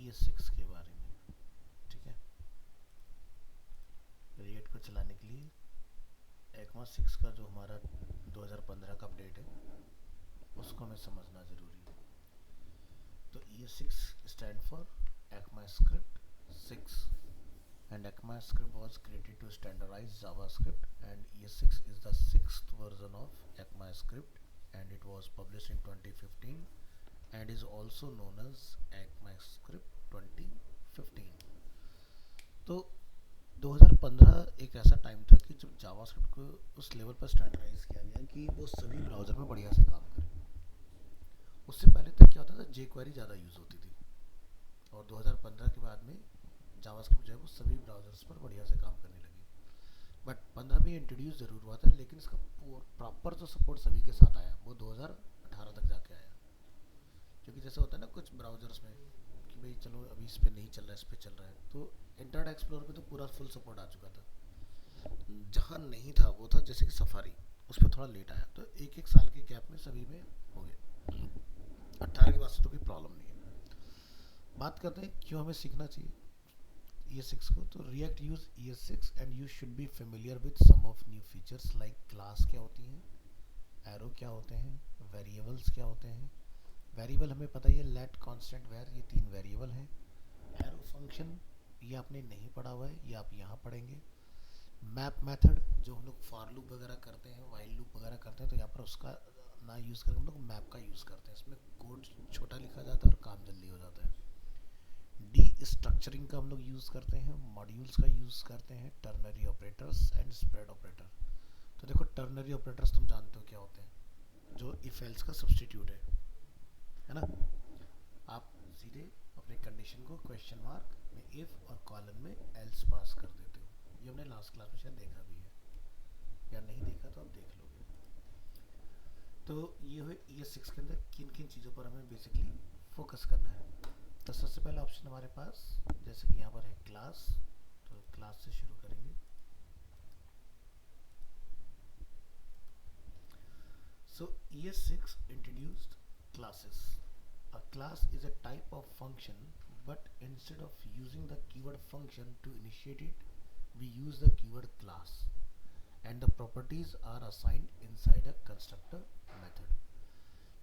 ES6 के बारे में। ठीक है, रिएक्ट को चलाने के लिए ECMA 6 का जो हमारा 2015 का अपडेट है उसको हमें समझना ज़रूरी है। तो ES6 stand for ECMAScript 6 and ECMAScript was created to standardize JavaScript, and ES6 is the sixth version of ECMAScript and it was published in 2015 and is also known as ECMAScript 2015। तो 2015 एक ऐसा टाइम था कि जब JavaScript को उस level पर standardise किया गया कि वो सभी ब्राउज़र में बढ़िया से काम करे। उससे पहले तक क्या होता था, jQuery ज़्यादा यूज़ होती थी और 2015 के बाद में जावास्क्रिप्ट जो है वो सभी ब्राउज़र्स पर बढ़िया से काम करने लगी। बट 15 में इंट्रोड्यूस ज़रूर हुआ था, लेकिन इसका प्रॉपर जो सपोर्ट सभी के साथ आया वो 2018 तक जाके आया। क्योंकि जैसे होता है ना कुछ ब्राउज़र्स में कि भाई चलो अभी इस पर नहीं चल रहा है, इस पर चल रहा है, तो इंटरनेट एक्सप्लोरर पे तो पूरा फुल सपोर्ट आ चुका था। जहाँ नहीं था वो था जैसे कि सफारी, उस पर थोड़ा लेट आया। तो एक एक साल के गैप में सभी में हो गया। 18 के बाद से तो कोई प्रॉब्लम नहीं है। बात करते हैं क्यों हमें सीखना चाहिए ES6 को। तो React use ES6 and you should be familiar with some of new features like class क्या होती हैं, एरो क्या होते हैं, वेरिएबल्स क्या होते हैं। वेरिएबल हमें पता ही है, लेट, कांस्टेंट, वेर, ये 3 वेरिएबल हैं। एरो फंक्शन ये आपने नहीं पढ़ा हुआ है, ये आप यहाँ पढ़ेंगे। मैप मेथड जो हम लोग फॉर लूप वगैरह करते हैं, वाइल लूप वगैरह करते हैं, तो यहाँ पर उसका ना यूज़ करके हम लोग मैप का यूज़ करते हैं। इसमें कोड छोटा लिखा जाता है और काम जल्दी हो जाता है। डी स्ट्रक्चरिंग का हम लोग यूज़ करते हैं, मॉड्यूल्स का यूज़ करते हैं, ternary operators and spread operator. तो देखो टर्नरी ऑपरेटर्स तुम जानते हो क्या होते हैं, जो इफ एल्स का सब्सटीट्यूट है ना। आप सीधे अपने कंडीशन को क्वेश्चन मार्क में इफ और कॉलन में एल्स पास कर देते हो। ये हमने लास्ट क्लास में शायद देखा भी है, या नहीं देखा तो आप देख लोगे। तो ये हुए ES6 के अंदर किन किन चीज़ों पर हमें बेसिकली फोकस करना है। तो सबसे पहला ऑप्शन हमारे पास जैसे कि यहाँ पर है क्लास, तो क्लास से शुरू करेंगे। So ES6 introduced classes. A class is a type of function, but instead of using the keyword function to initiate it, we use the keyword class, and the properties are assigned inside a constructor method.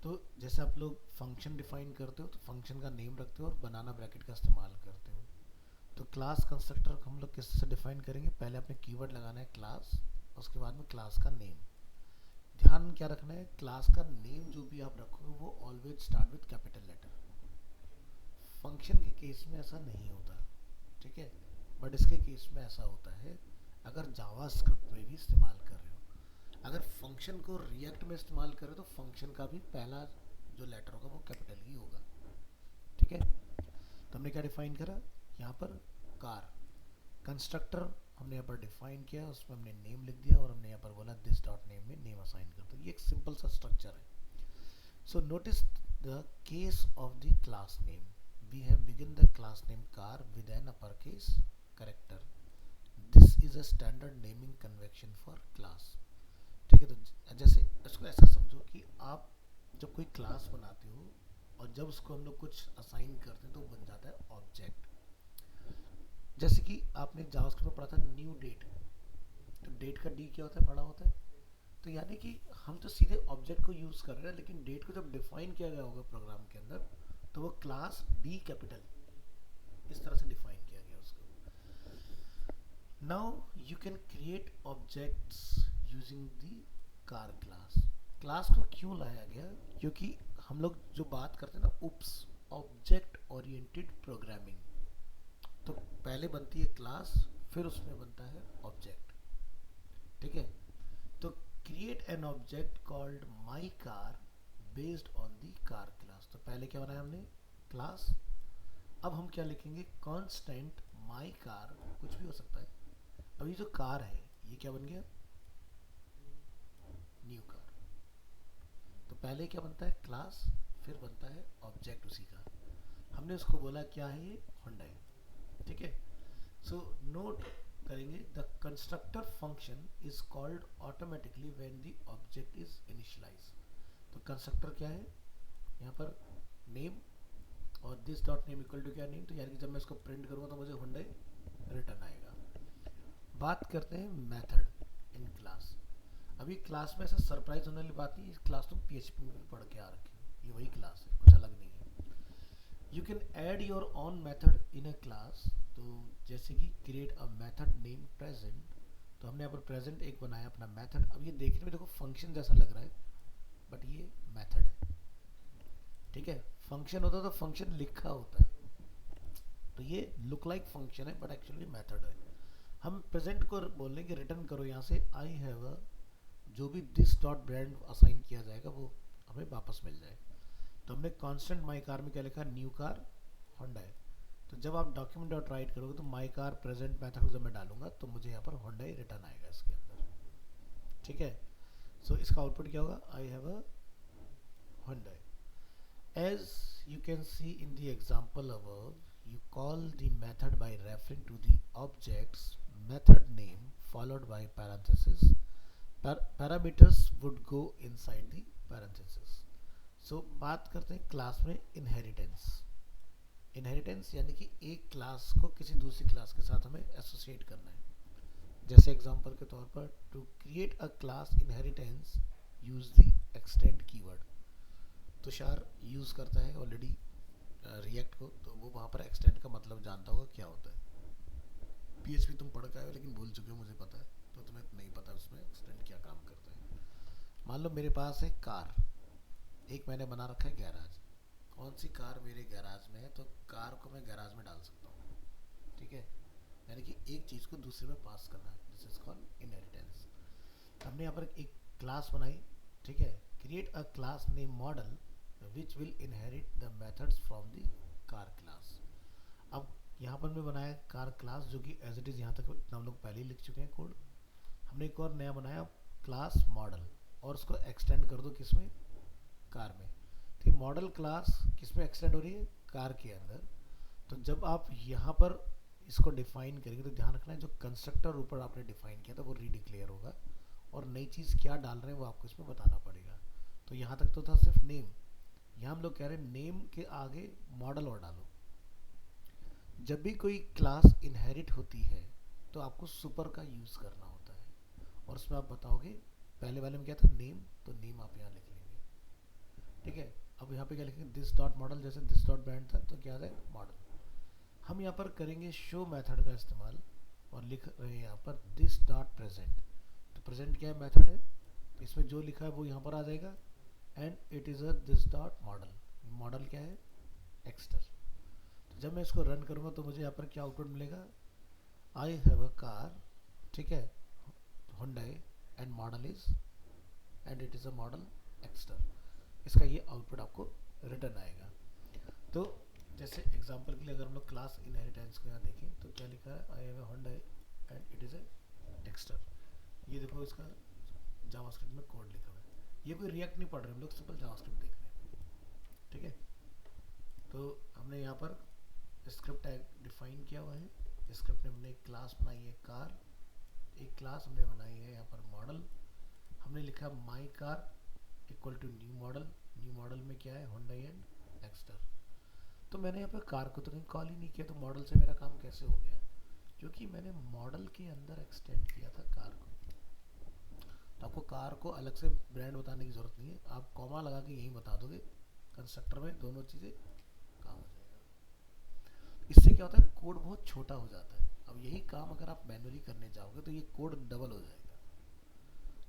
तो जैसे आप लोग function define करते हो तो function का name रखते हो और बनाना ब्रैकेट का इस्तेमाल करते हो। तो क्लास कंस्ट्रक्टर हम लोग किससे डिफाइन करेंगे, पहले अपने कीवर्ड लगाना है क्लास, उसके बाद में क्लास का नेम। ध्यान क्या रखना है, क्लास का नेम जो भी आप रखोगे वो always start with capital letter. Function के केस में ऐसा नहीं होता, ठीक है, बट इसके केस में ऐसा होता है अगर जावास्क्रिप्ट में भी इस्तेमाल कर रहे हो। अगर फंक्शन को रिएक्ट में इस्तेमाल करें तो फंक्शन का भी पहला जो लेटर होगा वो कैपिटल ही होगा। ठीक है, तो हमने क्या डिफाइन करा यहाँ पर, कार। कंस्ट्रक्टर हमने यहाँ पर डिफाइन किया, उसमें हमने नेम लिख दिया और हमने यहाँ पर बोला दिस डॉट नेम में नेम असाइन कर दो। ये एक सिंपल सा स्ट्रक्चर है। So notice the case of the class name, we have begin the class name car with an upper case character. This is a standard naming convention for class. ठीक है, तो जैसे इसको ऐसा समझो कि आप जब कोई क्लास बनाते हो और जब उसको हम लोग कुछ असाइन करते हैं तो बन जाता है ऑब्जेक्ट। जैसे कि आपने जावास्क्रिप्ट में पढ़ा था न्यू डेट, तो डेट का डी क्या होता है, बड़ा होता है। तो यानी कि हम तो सीधे ऑब्जेक्ट को यूज़ कर रहे हैं, लेकिन डेट को जब डिफाइन किया गया होगा प्रोग्राम के अंदर तो वो क्लास डी कैपिटल इस तरह से डिफाइन किया गया उसको। Now you can create objects using the car class. Class को क्यों लाया गया, क्योंकि हम लोग जो बात करते हैं ना उप्स, ऑब्जेक्ट ओरिएंटेड प्रोग्रामिंग, तो पहले बनती है क्लास फिर उसमें बनता है ऑब्जेक्ट। ठीक है, तो create an object called my car based on the car class. तो पहले क्या बनाया हमने, क्लास। अब हम क्या लिखेंगे, कांस्टेंट माई कार, कुछ भी हो सकता है। अब ये जो कार है ये क्या बन गया, न्यू कार। तो पहले क्या बनता है, क्लास, फिर बनता है ऑब्जेक्ट उसी का। हमने उसको बोला क्या है, ये हुंडई। ठीक है, सो नोट करेंगे the constructor function is called automatically when the object is initialize. तो कंस्ट्रक्टर क्या है, यहाँ पर नेम और this dot name equal to क्या नेम, तो यानी कि जब मैं इसको प्रिंट करूँगा तो मुझे हुंडई रिटर्न आएगा। बात करते हैं मेथड इन क्लास। अभी क्लास में ऐसा सरप्राइज होने वाली बात नहीं, क्लास तुम PHP में पढ़ के आ रखे हो, ये वही क्लास है, कुछ अलग नहीं है। You can add your on method in a class. तो जैसे कि create a method name present, तो हमने यहाँ पर प्रेजेंट एक बनाया अपना मेथड। अब ये देखने में देखो फंक्शन जैसा लग रहा है, बट ये मेथड है, ठीक है। फंक्शन होता तो फंक्शन लिखा होता है, तो ये लुक लाइक फंक्शन है बट एक्चुअली मेथड है। हम प्रेजेंट को बोलने कि रिटर्न करो यहाँ से आई हैव अ, जो भी दिस डॉट ब्रांड असाइन किया जाएगा वो हमें वापस मिल जाए। तो हमने कांस्टेंट माई कार में क्या लिखा, न्यू कार होंडाई। तो जब आप डॉक्यूमेंट डॉट राइट करोगे तो माई कार प्रेजेंट मेथड को जब मैं डालूंगा तो मुझे यहाँ पर होंडाई रिटर्न आएगा इसके अंदर, ठीक है। सो इसका आउटपुट क्या होगा, I have a Hyundai. As you can see in the example above, you call the method by referring to the object's method name followed by parentheses. Parameters would go inside the parentheses. So बात करते हैं class में inheritance. Inheritance यानी कि एक class को किसी दूसरी क्लास के साथ हमें एसोसिएट करना है। जैसे एग्जांपल के तौर पर to create a class inheritance use the extend keyword. Tushar use करता है ऑलरेडी रिएक्ट को, तो वो वहाँ पर एक्सटेंड का मतलब जानता होगा क्या होता है। PHP तुम पढ़ के आए हो लेकिन भूल चुके हो, मुझे पता है, तो तुम्हें नहीं पता उसमें एक्सटेंड क्या काम करता है। मान लो मेरे पास है कार, एक मैंने बना रखा है गैराज। कौन सी कार मेरे गैराज में है, तो कार को मैं गैराज में डाल सकता हूँ, ठीक है। यानी कि एक चीज़ को दूसरे में पास करना, दिस इज कॉल्ड इनहेरिटेंस। हमने यहाँ पर एक क्लास बनाई, ठीक है। Create a class name model which will inherit the methods from the car class। अब यहाँ पर मैं बनाया कार क्लास जो कि एज इट इज़ यहाँ तक हम लोग पहले ही लिख चुके हैं कोड। हमने एक और नया बनाया क्लास मॉडल, और उसको एक्सटेंड कर दो किसमें, कार में। ठीक, मॉडल क्लास किसमें एक्सटेंड हो रही है, कार के अंदर। तो जब आप यहाँ पर इसको डिफाइन करेंगे तो ध्यान रखना है जो कंस्ट्रक्टर ऊपर आपने डिफाइन किया था वो रीडिक्लेयर होगा, और नई चीज़ क्या डाल रहे हैं वो आपको इसमें बताना पड़ेगा। तो यहाँ तक तो था सिर्फ नेम, यहाँ हम लोग कह रहे हैं नेम के आगे मॉडल और डालो। जब भी कोई क्लास इनहेरिट होती है तो आपको सुपर का यूज़ करना होता है, और उसमें आप बताओगे पहले वाले में क्या था नेम, तो नेम आप यहाँ लिख लेंगे, ठीक है। अब यहाँ पे क्या लिखेंगे, दिस डॉट मॉडल, जैसे दिस डॉट ब्रांड था तो क्या है मॉडल। हम यहाँ पर करेंगे शो मेथड का इस्तेमाल और लिख रहे हैं यहाँ पर दिस डॉट प्रेजेंट। तो प्रेजेंट क्या है, मेथड है, तो इसमें जो लिखा है वो यहाँ पर आ जाएगा, and it is a this dot model. Model क्या है, एक्स्टर। तो जब मैं इसको रन करूँगा तो मुझे यहाँ पर क्या आउटपुट मिलेगा, आई हैव अ कार, ठीक है, Hyundai, and model is, and it is a model Exter. इसका ये आउटपुट आपको रिटर्न आएगा। तो जैसे एग्जांपल के लिए अगर हम लोग क्लास इनहेरिटेंस को यहाँ देखें तो क्या लिखा है, I have a Hyundai and it is a Exter. ये देखो इसका जावास्क्रिप्ट में कोड लिखा हुआ है। ये कोई रिएक्ट नहीं पढ़ रहे हम लोग, सिंपल जावास्क्रिप्ट देख रहे हैं, ठीक है। तो हमने यहाँ पर स्क्रिप्ट टैग डिफाइन किया हुआ है। स्क्रिप्ट में हमने एक क्लास बनाई है कार, एक क्लास हमने बनाई है यहाँ पर मॉडल। हमने लिखा my car equal to new model. New model में क्या है, हुंडई एंड एक्स्टर। तो मैंने यहाँ पर कार को तो कहीं कॉल ही नहीं किया, तो मॉडल से मेरा काम कैसे हो गया, क्योंकि मैंने मॉडल के अंदर एक्सटेंड किया था कार को। तो आपको कार को अलग से ब्रांड बताने की ज़रूरत नहीं है, आप कॉमा लगा के यही बता दोगे कंस्ट्रक्टर में, दोनों चीज़ें काम हो जाएगा। इससे क्या होता है, कोड बहुत छोटा हो जाता है। अब यही काम अगर आप मैनुअली करने जाओगे तो ये कोड डबल हो जाएगा,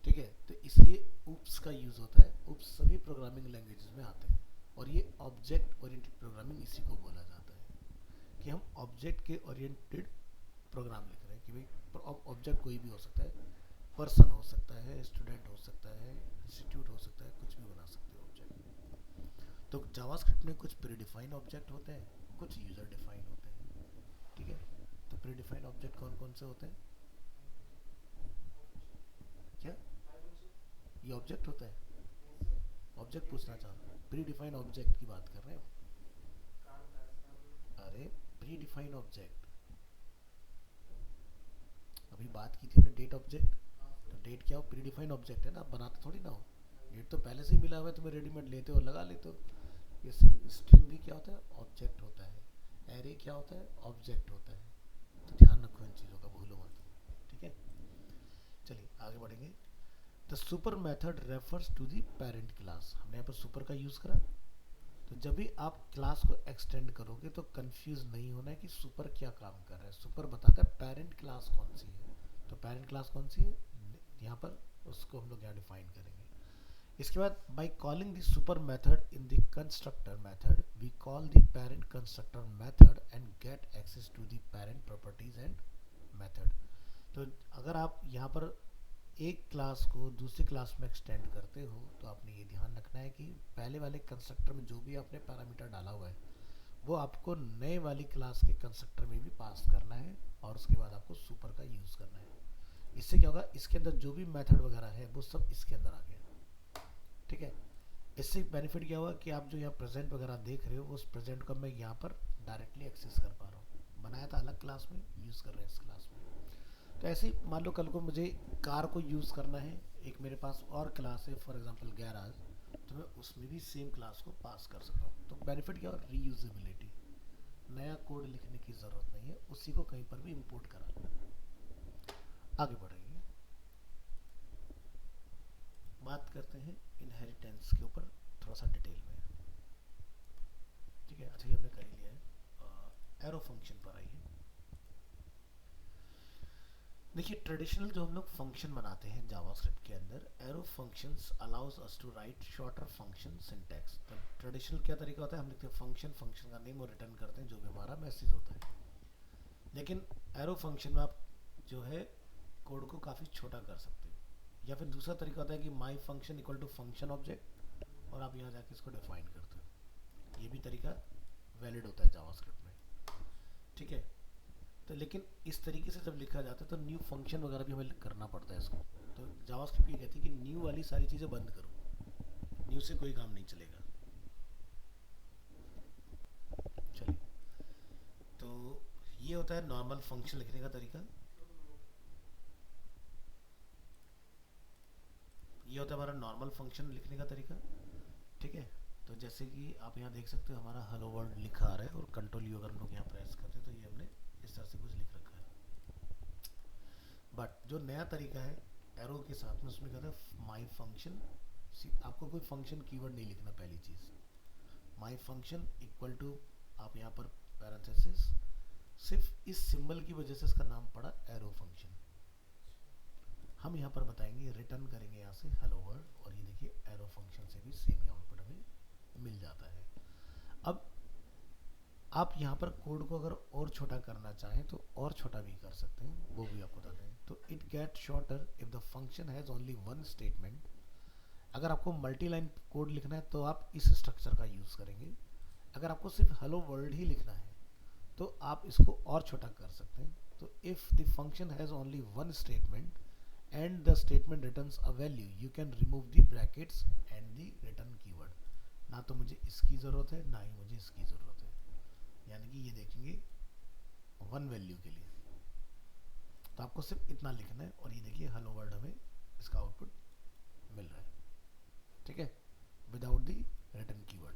ठीक है। तो इसलिए उप्स का यूज़ होता है। उप्स सभी प्रोग्रामिंग लैंग्वेजेस में आते हैं, और ये ऑब्जेक्ट ओरिएंटेड प्रोग्रामिंग इसी को बोला जाता है कि हम ऑब्जेक्ट के ओरिएंटेड प्रोग्राम लिख रहे हैं। कि भाई ऑब्जेक्ट कोई भी हो सकता है, पर्सन हो सकता है, स्टूडेंट हो सकता है, इंस्टीट्यूट हो सकता है, कुछ भी बना सकते हो ऑब्जेक्ट। तो जावास्क्रिप्ट में कुछ प्रीडिफाइंड ऑब्जेक्ट होते हैं, कुछ यूजर डिफाइन होते हैं, ठीक है। तो प्रीडिफाइंड ऑब्जेक्ट कौन कौन से होते हैं, क्या ये ऑब्जेक्ट होता है, ऑब्जेक्ट पूछना चाह रहा हूँ, प्रीडिफाइंड ऑब्जेक्ट की बात कर रहे हो। अरे प्रीडिफाइंड ऑब्जेक्ट, अभी बात की थी हमने डेट ऑब्जेक्ट। तो डेट क्या हो, प्रीडिफाइंड ऑब्जेक्ट है ना, आप बनाते थोड़ी ना हो। डेट तो पहले से ही मिला हुआ है, तुम्हें रेडीमेड लेते हो लगा लेते हो। ये सी स्ट्रिंग भी क्या होता है, ऑब्जेक्ट होता है, एरे क्या होता है, ऑब्जेक्ट होता है। तो ध्यान रखो इन चीज़ों का, भूलो मत। ठीक है, चलिए आगे बढ़ेंगे। The super method refers to the parent class, हमने यहाँ पर सुपर का यूज़ करा। तो जब भी आप क्लास को एक्सटेंड करोगे तो कंफ्यूज नहीं होना है कि सुपर क्या काम कर रहा है। सुपर बताता है पेरेंट क्लास कौन सी है। तो पेरेंट क्लास कौन सी है यहाँ पर, उसको हम लोग यहाँ डिफाइन करेंगे। इसके बाद by calling the super method in the constructor method we call the parent constructor method and get access to the parent properties and method. तो अगर आप यहाँ पर एक क्लास को दूसरी क्लास में एक्सटेंड करते हो तो आपने ये ध्यान रखना है कि पहले वाले कंस्ट्रक्टर में जो भी आपने पैरामीटर डाला हुआ है वो आपको नए वाली क्लास के कंस्ट्रक्टर में भी पास करना है, और उसके बाद आपको सुपर का यूज़ करना है। इससे क्या होगा, इसके अंदर जो भी मेथड वगैरह है वो सब इसके अंदर आ गया। ठीक है, इससे बेनिफिट क्या हुआ कि आप जो यहाँ प्रेजेंट वगैरह देख रहे हो उस प्रेजेंट को मैं यहाँ पर डायरेक्टली एक्सेस कर पा रहा हूँ। बनाया था अलग क्लास में, यूज़ कर रहे हैं इस क्लास में। तो ऐसे ही मान लो कल को मुझे कार को यूज़ करना है, एक मेरे पास और क्लास है फॉर एग्जांपल गैराज, तो मैं उसमें भी सेम क्लास को पास कर सकता हूँ। तो बेनिफिट क्या हो, रीयूजेबिलिटी, नया कोड लिखने की ज़रूरत नहीं है, उसी को कहीं पर भी इंपोर्ट करा लो। आगे बढ़ेंगे, बात करते हैं इनहेरिटेंस के ऊपर थोड़ा सा डिटेल में। ठीक है, अच्छा ये हमने कर ही लिया है। एरो फंक्शन पर आइए। देखिए ट्रेडिशनल जो हम लोग फंक्शन बनाते हैं जावास्क्रिप्ट के अंदर, arrow functions allows us to write shorter function syntax. तो ट्रेडिशनल क्या तरीका होता है, हम लिखते हैं फंक्शन, फंक्शन का नेम और रिटर्न करते हैं जो भी हमारा मैसेज होता है। लेकिन एरो फंक्शन में आप जो है कोड को काफ़ी छोटा कर सकते हो, या फिर दूसरा तरीका होता है कि my function equal to function object और आप यहाँ जाके इसको डिफाइन करते हो। ये भी तरीका वैलिड होता है जावास्क्रिप्ट में। ठीक है, तो लेकिन इस तरीके से जब लिखा जाता है तो न्यू फंक्शन वगैरह भी हमें करना पड़ता है इसको। तो जावास्क्रिप्ट ये कहती है कि न्यू वाली सारी चीज़ें बंद करो, न्यू से कोई काम नहीं चलेगा। चलिए, तो ये होता है नॉर्मल फंक्शन लिखने का तरीका। ये होता है हमारा नॉर्मल फंक्शन लिखने का तरीका। ठीक है, तो जैसे कि आप यहाँ देख सकते हो हमारा हेलो वर्ल्ड लिखा आ रहा है, और कंट्रोल यू अगर हम लोग यहाँ प्रेस करते हैं तो ये हमने इस तरह से कुछ लिख रखा है। बट जो नया तरीका है एरो के साथ में, उसमें कहता है माई फंक्शन। आपको कोई फंक्शन कीवर्ड नहीं लिखना, पहली चीज़ माई फंक्शन इक्वल टू, आप यहाँ पर पैरेंथेसिस, सिर्फ इस सिंबल की वजह से इसका नाम पड़ा एरो फंक्शन। हम यहाँ पर बताएंगे, रिटर्न करेंगे यहाँ से हेलो वर्ल्ड, और ये देखिए एरो फंक्शन से भी सेम ही आउटपुट हमें मिल जाता है। अब आप यहाँ पर कोड को अगर और छोटा करना चाहें तो और छोटा भी कर सकते हैं, वो भी आपको बताते हैं। तो it get shorter if the function has only one statement. अगर आपको मल्टी लाइन कोड लिखना है तो आप इस स्ट्रक्चर का यूज़ करेंगे। अगर आपको सिर्फ हेलो वर्ल्ड ही लिखना है तो आप इसको और छोटा कर सकते हैं। तो if the function has only one statement and the statement returns a value you can remove the brackets and the return keyword. ना तो मुझे इसकी ज़रूरत है ना ही मुझे इसकी ज़रूरत है, यानी कि ये देखेंगे वन वैल्यू के लिए। तो आपको सिर्फ इतना लिखना है, और ये देखिए हेलो वर्ल्ड हमें इसका आउटपुट मिल रहा है। ठीक है, without the return keyword.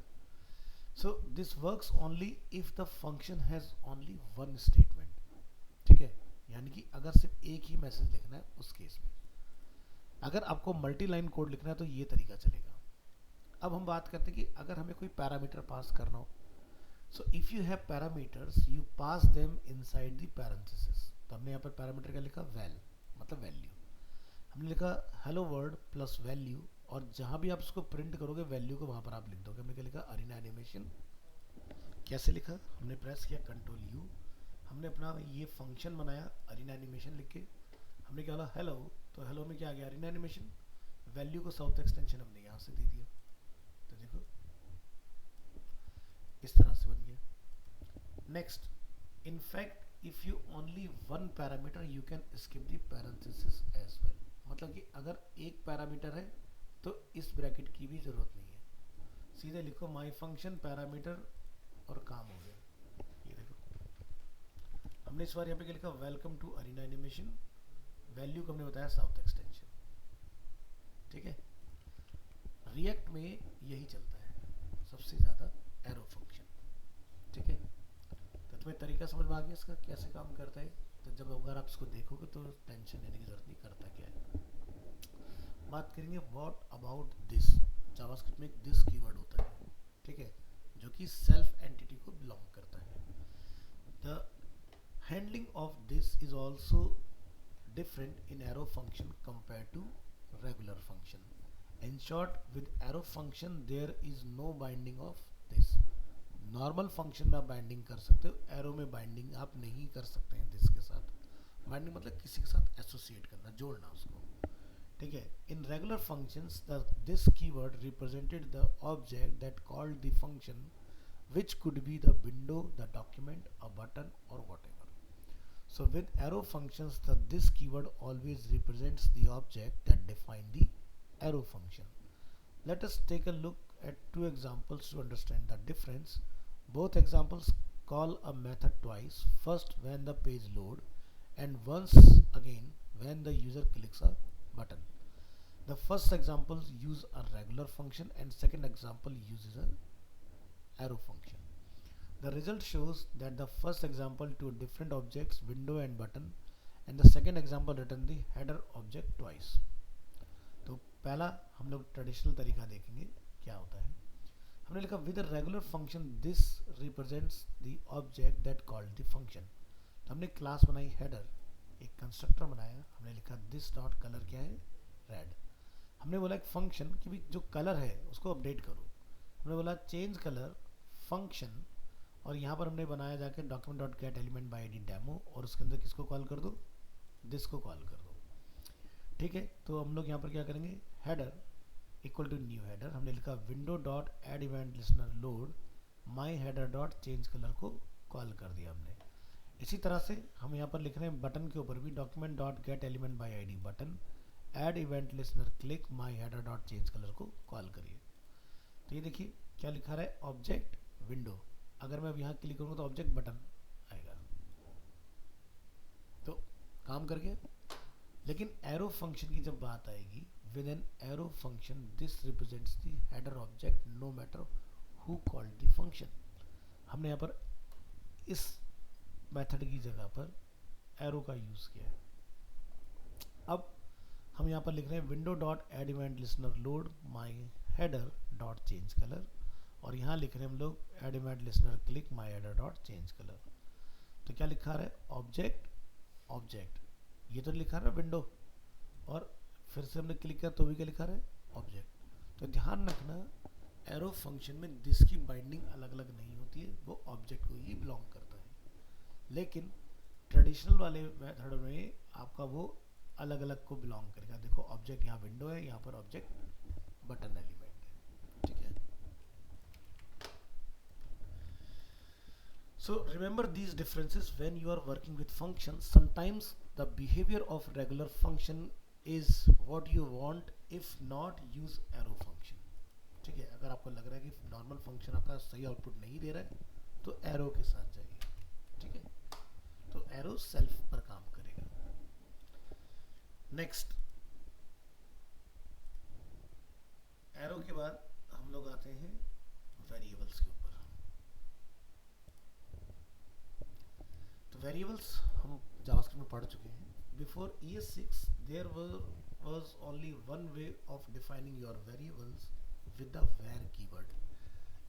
So this works only if the function has only one statement. ठीक है, यानी कि अगर सिर्फ एक ही मैसेज लिखना है उस केस में। अगर आपको मल्टी लाइन कोड लिखना है तो ये तरीका चलेगा। अब हम बात करते हैं कि अगर हमें कोई पैरामीटर पास करना हो, so if you have parameters you pass them inside the parenthesis. तो हमने यहाँ पर पैरामीटर का लिखा वैल, मतलब वैल्यू। हमने लिखा हेलो वर्ल्ड प्लस वैल्यू, और जहाँ भी आप उसको प्रिंट करोगे वैल्यू को वहाँ पर आप लिख दोगे। हमने क्या लिखा, अरीना एनिमेशन। कैसे लिखा, हमने प्रेस किया कंट्रोल यू, हमने अपना ये फंक्शन बनाया अरीना एनिमेशन लिख के। हमने क्या बोला हेलो, तो हेलो में क्या आ गया, अरीना एनिमेशन। वैल्यू को साउथ एक्सटेंशन हमने यहाँ से दे दिया। तो देखो इस तरह से बन गया। Next, in fact if you only one parameter you can skip the parenthesis as well। मतलब कि अगर एक पैरामीटर है तो इस ब्रैकेट की भी जरूरत नहीं है, सीधे लिखो माई फंक्शन पैरामीटर और काम हो गया। ये देखो हमने इस बार यहाँ पे क्या लिखा, welcome to Arena Animation. Value को हमने बताया साउथ एक्सटेंशन। ठीक है, रिएक्ट में यही चलता है। सबसे सबसे ज़्यादा एरो फंक्शन। ठीक है, तो तुम्हें तरीका समझ में आ गया इसका कैसे काम करता है। तो जब अगर आप इसको देखोगे तो टेंशन लेने की जरूरत नहीं, करता क्या है। बात करेंगे व्हाट अबाउट दिस। जावास्क्रिप्ट में एक दिस कीवर्ड होता है, ठीक है, जो कि सेल्फ एंटिटी को बिलोंग करता है। The handling of this is also different in arrow function compared to regular function. In short, with arrow function there is no binding of this. Normal function में आप बाइंडिंग कर सकते हो, arrow में binding आप नहीं कर सकते हैं दिस के साथ। बाइंडिंग मतलब किसी के साथ एसोसिएट करना, जोड़ना उसको। ठीक है, in regular functions the this keyword represented the object that called the function which could be the window, the document, a button or whatever. So with arrow functions, this keyword always represents the object that define the arrow function. Let us take a look at two examples to understand the difference. Both examples call a method twice, first when the page load and once again when the user clicks a button. The first example use a regular function and second example uses a arrow function. The result shows that the first example to different objects, window and button, and the second example return the header object twice. तो पहला हम लोग traditional तरीका देखेंगे क्या होता है। हमने लिखा with a regular function this represents the object that called the function. तो हमने क्लास बनाई हेडर, एक कंस्ट्रक्टर बनाया, हमने लिखा दिस डॉट कलर क्या है, रेड। हमने बोला एक फंक्शन कि भी जो कलर है उसको अपडेट करो। हमने बोला चेंज कलर फंक्शन, और यहाँ पर हमने बनाया जाके document dot get element by ID demo, और उसके अंदर किसको कॉल कर दो, दिस को कॉल कर दो। ठीक है, तो हम लोग यहाँ पर क्या करेंगे, header equal to new header, हमने लिखा window dot add event listener load my header dot change colour को कॉल कर दिया हमने। इसी तरह से हम यहाँ पर लिख रहे हैं बटन के ऊपर भी document dot get element by ID button add event listener click my header dot change colour को कॉल करिए। तो ये देखिए क्या लिखा रहा है, ऑब्जेक्ट विंडो, अगर मैं अब यहाँ क्लिक करूँगा तो ऑब्जेक्ट बटन आएगा, तो काम कर गया। लेकिन एरो फंक्शन की जब बात आएगी, with an arrow function this represents the header object no matter who called the function. हमने यहाँ पर इस मेथड की जगह पर एरो का यूज किया है। अब हम यहाँ पर लिख रहे हैं window dot add event listener load my header dot change colour, और यहाँ लिख रहे हैं हम लोग add event listener click my header dot change colour. तो क्या लिखा रहा है, ऑब्जेक्ट ऑब्जेक्ट, ये तो लिखा रहा है विंडो, और फिर से हमने क्लिक किया तो भी क्या लिखा रहा है, ऑब्जेक्ट। तो ध्यान रखना एरो फंक्शन में दिस की बाइंडिंग अलग अलग नहीं होती है, वो ऑब्जेक्ट को ही बिलोंग करता है। लेकिन ट्रेडिशनल वाले मेथड में आपका वो अलग अलग को बिलोंग करेगा। देखो ऑब्जेक्ट यहाँ विंडो है, यहाँ पर ऑब्जेक्ट बटन एलिमेंट है। ठीक है, so remember these differences when you are working with functions. Sometimes the behavior of regular function is what you want, if not use arrow function. ठीक है, अगर आपको लग रहा है कि नॉर्मल फंक्शन आपका सही आउटपुट नहीं दे रहा है तो एरो के साथ जाइए। ठीक है, तो एरो सेल्फ पर काम करेगा। नेक्स्ट, एरो के बाद हम लोग आते हैं वेरिएबल्स के ऊपर। तो वेरिएबल्स हम जावास्क्रिप्ट में पढ़ चुके हैं। Before ES6 there was only one way of defining your variables with the var keyword.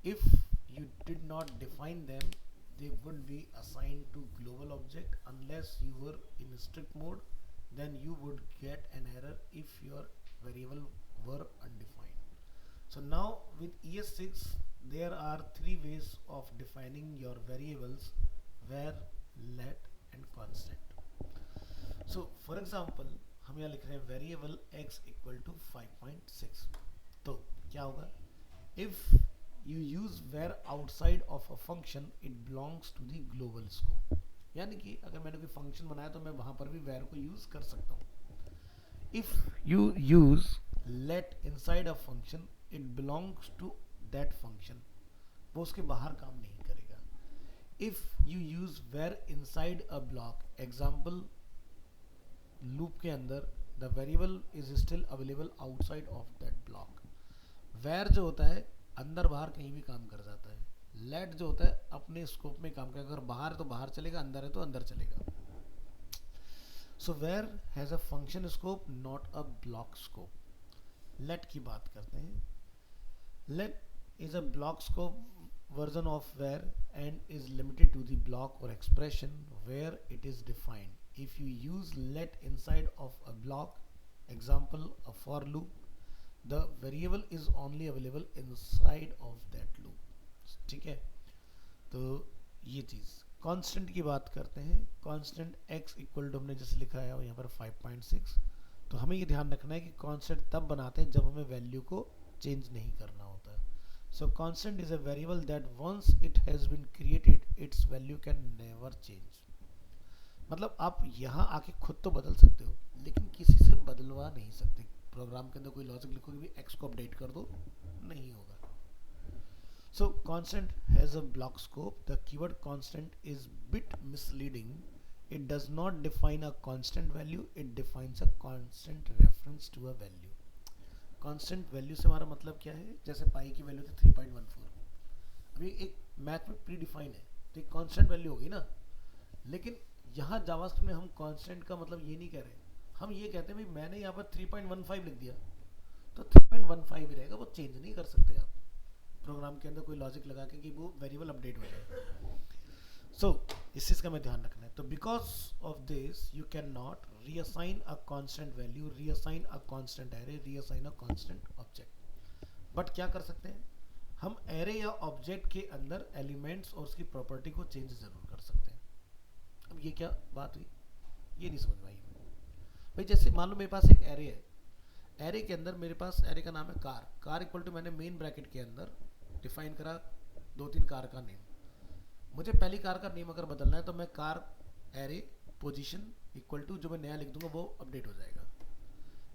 If you did not define them, they would be assigned to global object unless you were in strict mode. Then you would get an error if your variable were undefined. So now with ES6 there are three ways of defining your variables: var, let and constant. So for example हम यहाँ लिख रहे हैं variable x equal to 5.6। तो क्या होगा, if you use var outside of a function it belongs to the global scope. यानी कि अगर मैंने कोई फंक्शन बनाया तो मैं वहां पर भी वेर को यूज कर सकता हूँ। If you use let inside a function it belongs to that function, वो उसके बाहर काम नहीं करेगा। If you use var inside a block, example loop के अंदर the variable is still available outside of that block. Var जो होता है अंदर बाहर कहीं भी काम कर जाता है। लेट जो होता है अपने स्कोप में काम करेगा, अगर बाहर है तो बाहर चलेगा, अंदर है तो अंदर चलेगा। So var has a function scope not a block scope. Let की बात करते हैं। Let is a block scope version of where and is limited to the block or expression where it is defined. If you use let inside of a block, example a for loop, the variable is only available inside of that loop. ठीक है, तो ये चीज़ constant की बात करते हैं। Constant x equal to हमने जैसे लिखा है यहाँ पर 5.6। तो हमें ये ध्यान रखना है कि कांस्टेंट तब बनाते हैं जब हमें वैल्यू को चेंज नहीं करना होता। So constant is a variable that once it has been created its value can never change. मतलब आप यहाँ आके खुद तो बदल सकते हो लेकिन किसी से बदलवा नहीं सकते। प्रोग्राम के अंदर कोई लॉजिक लिखोगे भी x को अपडेट कर दो, नहीं होगा। So constant has a block scope. The keyword constant is bit misleading. It does not define a constant value. It defines a constant reference to a value. Constant value से हमारा मतलब क्या है? जैसे पाई की वैल्यू थी 3.14। अभी एक मैथ में प्री डिफाइन है तो एक कांस्टेंट वैल्यू होगी ना। लेकिन यहाँ जावास्क्रिप्ट में हम कांस्टेंट का मतलब ये नहीं कह रहे, हम ये कहते हैं भाई मैंने यहाँ पर 3.15 लिख दिया तो 3.15 ही रहेगा, वो चेंज नहीं कर सकते आप प्रोग्राम के अंदर कोई लॉजिक लगा के कि वो वेरिएबल अपडेट हो जाए। सो इस चीज़ का मैं ध्यान रखना है। तो because of this you can not reassign a constant value, reassign a constant array, reassign a constant object. But क्या कर सकते हैं हम एरे या ऑब्जेक्ट के अंदर एलिमेंट्स और उसकी प्रॉपर्टी को चेंज जरूर कर सकते हैं। अब ये क्या बात हुई, ये नहीं समझ में आई भाई। जैसे मान लो मेरे पास एक एरे है, एरे के अंदर मेरे पास एरे का नाम है कार। कार इक्वल टू मैंने मेन ब्रैकेट के अंदर डिफाइन करा 2-3 कार का नेम। मुझे पहली कार का नेम अगर बदलना है तो मैं car array position equal to जो मैं नया लिख दूंगा वो अपडेट हो जाएगा।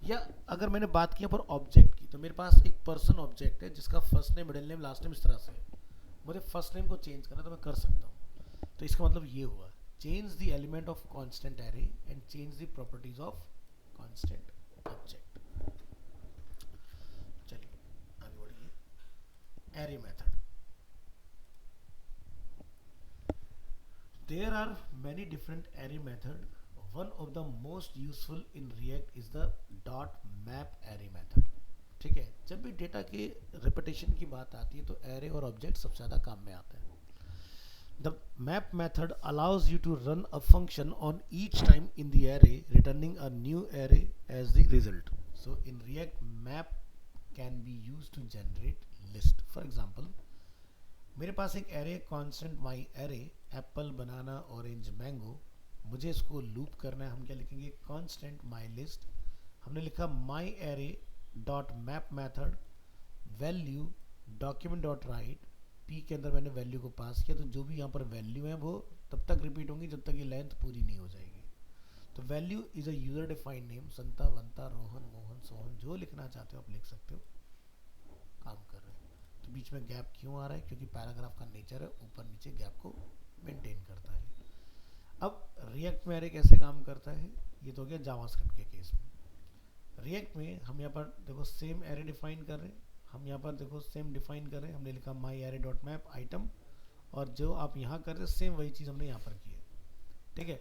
या अगर मैंने बात किया पर ऑब्जेक्ट की, तो मेरे पास एक पर्सन ऑब्जेक्ट है जिसका first name middle name last name इस तरह से है। मुझे फर्स्ट नेम को चेंज करना तो मैं कर सकता हूँ। तो इसका मतलब ये हुआ change the element of constant array and change the properties of constant object. चलिए आगे बढ़िए। Array method, there are many different array method. One of the most useful in React is the dot map array method. ठीक है, जब भी data के repetition की बात आती है तो एरे और ऑब्जेक्ट सबसे ज़्यादा काम में आते हैं। The map method allows you to run a function on each time in the array, returning a new array as the result. So in React, map can be used to generate list. For example, मेरे पास एक array constant माई array apple banana orange mango. मुझे इसको loop करना है। हम क्या लिखेंगे constant my list. हमने लिखा माई array dot map method value document dot right. P के अंदर मैंने वैल्यू को पास किया, तो जो भी यहाँ पर वैल्यू है वो तब तक रिपीट होंगी जब तक ये लेंथ पूरी नहीं हो जाएगी। तो value is a user defined name. Santa वंता रोहन मोहन सोहन जो लिखना चाहते हो आप लिख सकते हो। काम कर रहे हैं तो बीच में गैप क्यों आ रहा है, क्योंकि पैराग्राफ का नेचर है ऊपर नीचे गैप को मेंटेन करता है। अब रिएक्ट में एरे कैसे काम करता है, ये तो हो गया जावास्क्रिप्ट के केस में। रिएक्ट में हम यहाँ पर देखो सेम एरे डिफाइन कर रहे हैं। हम यहाँ पर देखो सेम डिफाइन कर रहे हैं। हमने लिखा माई एरे डॉट मैप आइटम, और जो आप यहाँ कर रहे हैं सेम वही चीज़ हमने यहाँ पर की है। ठीक है,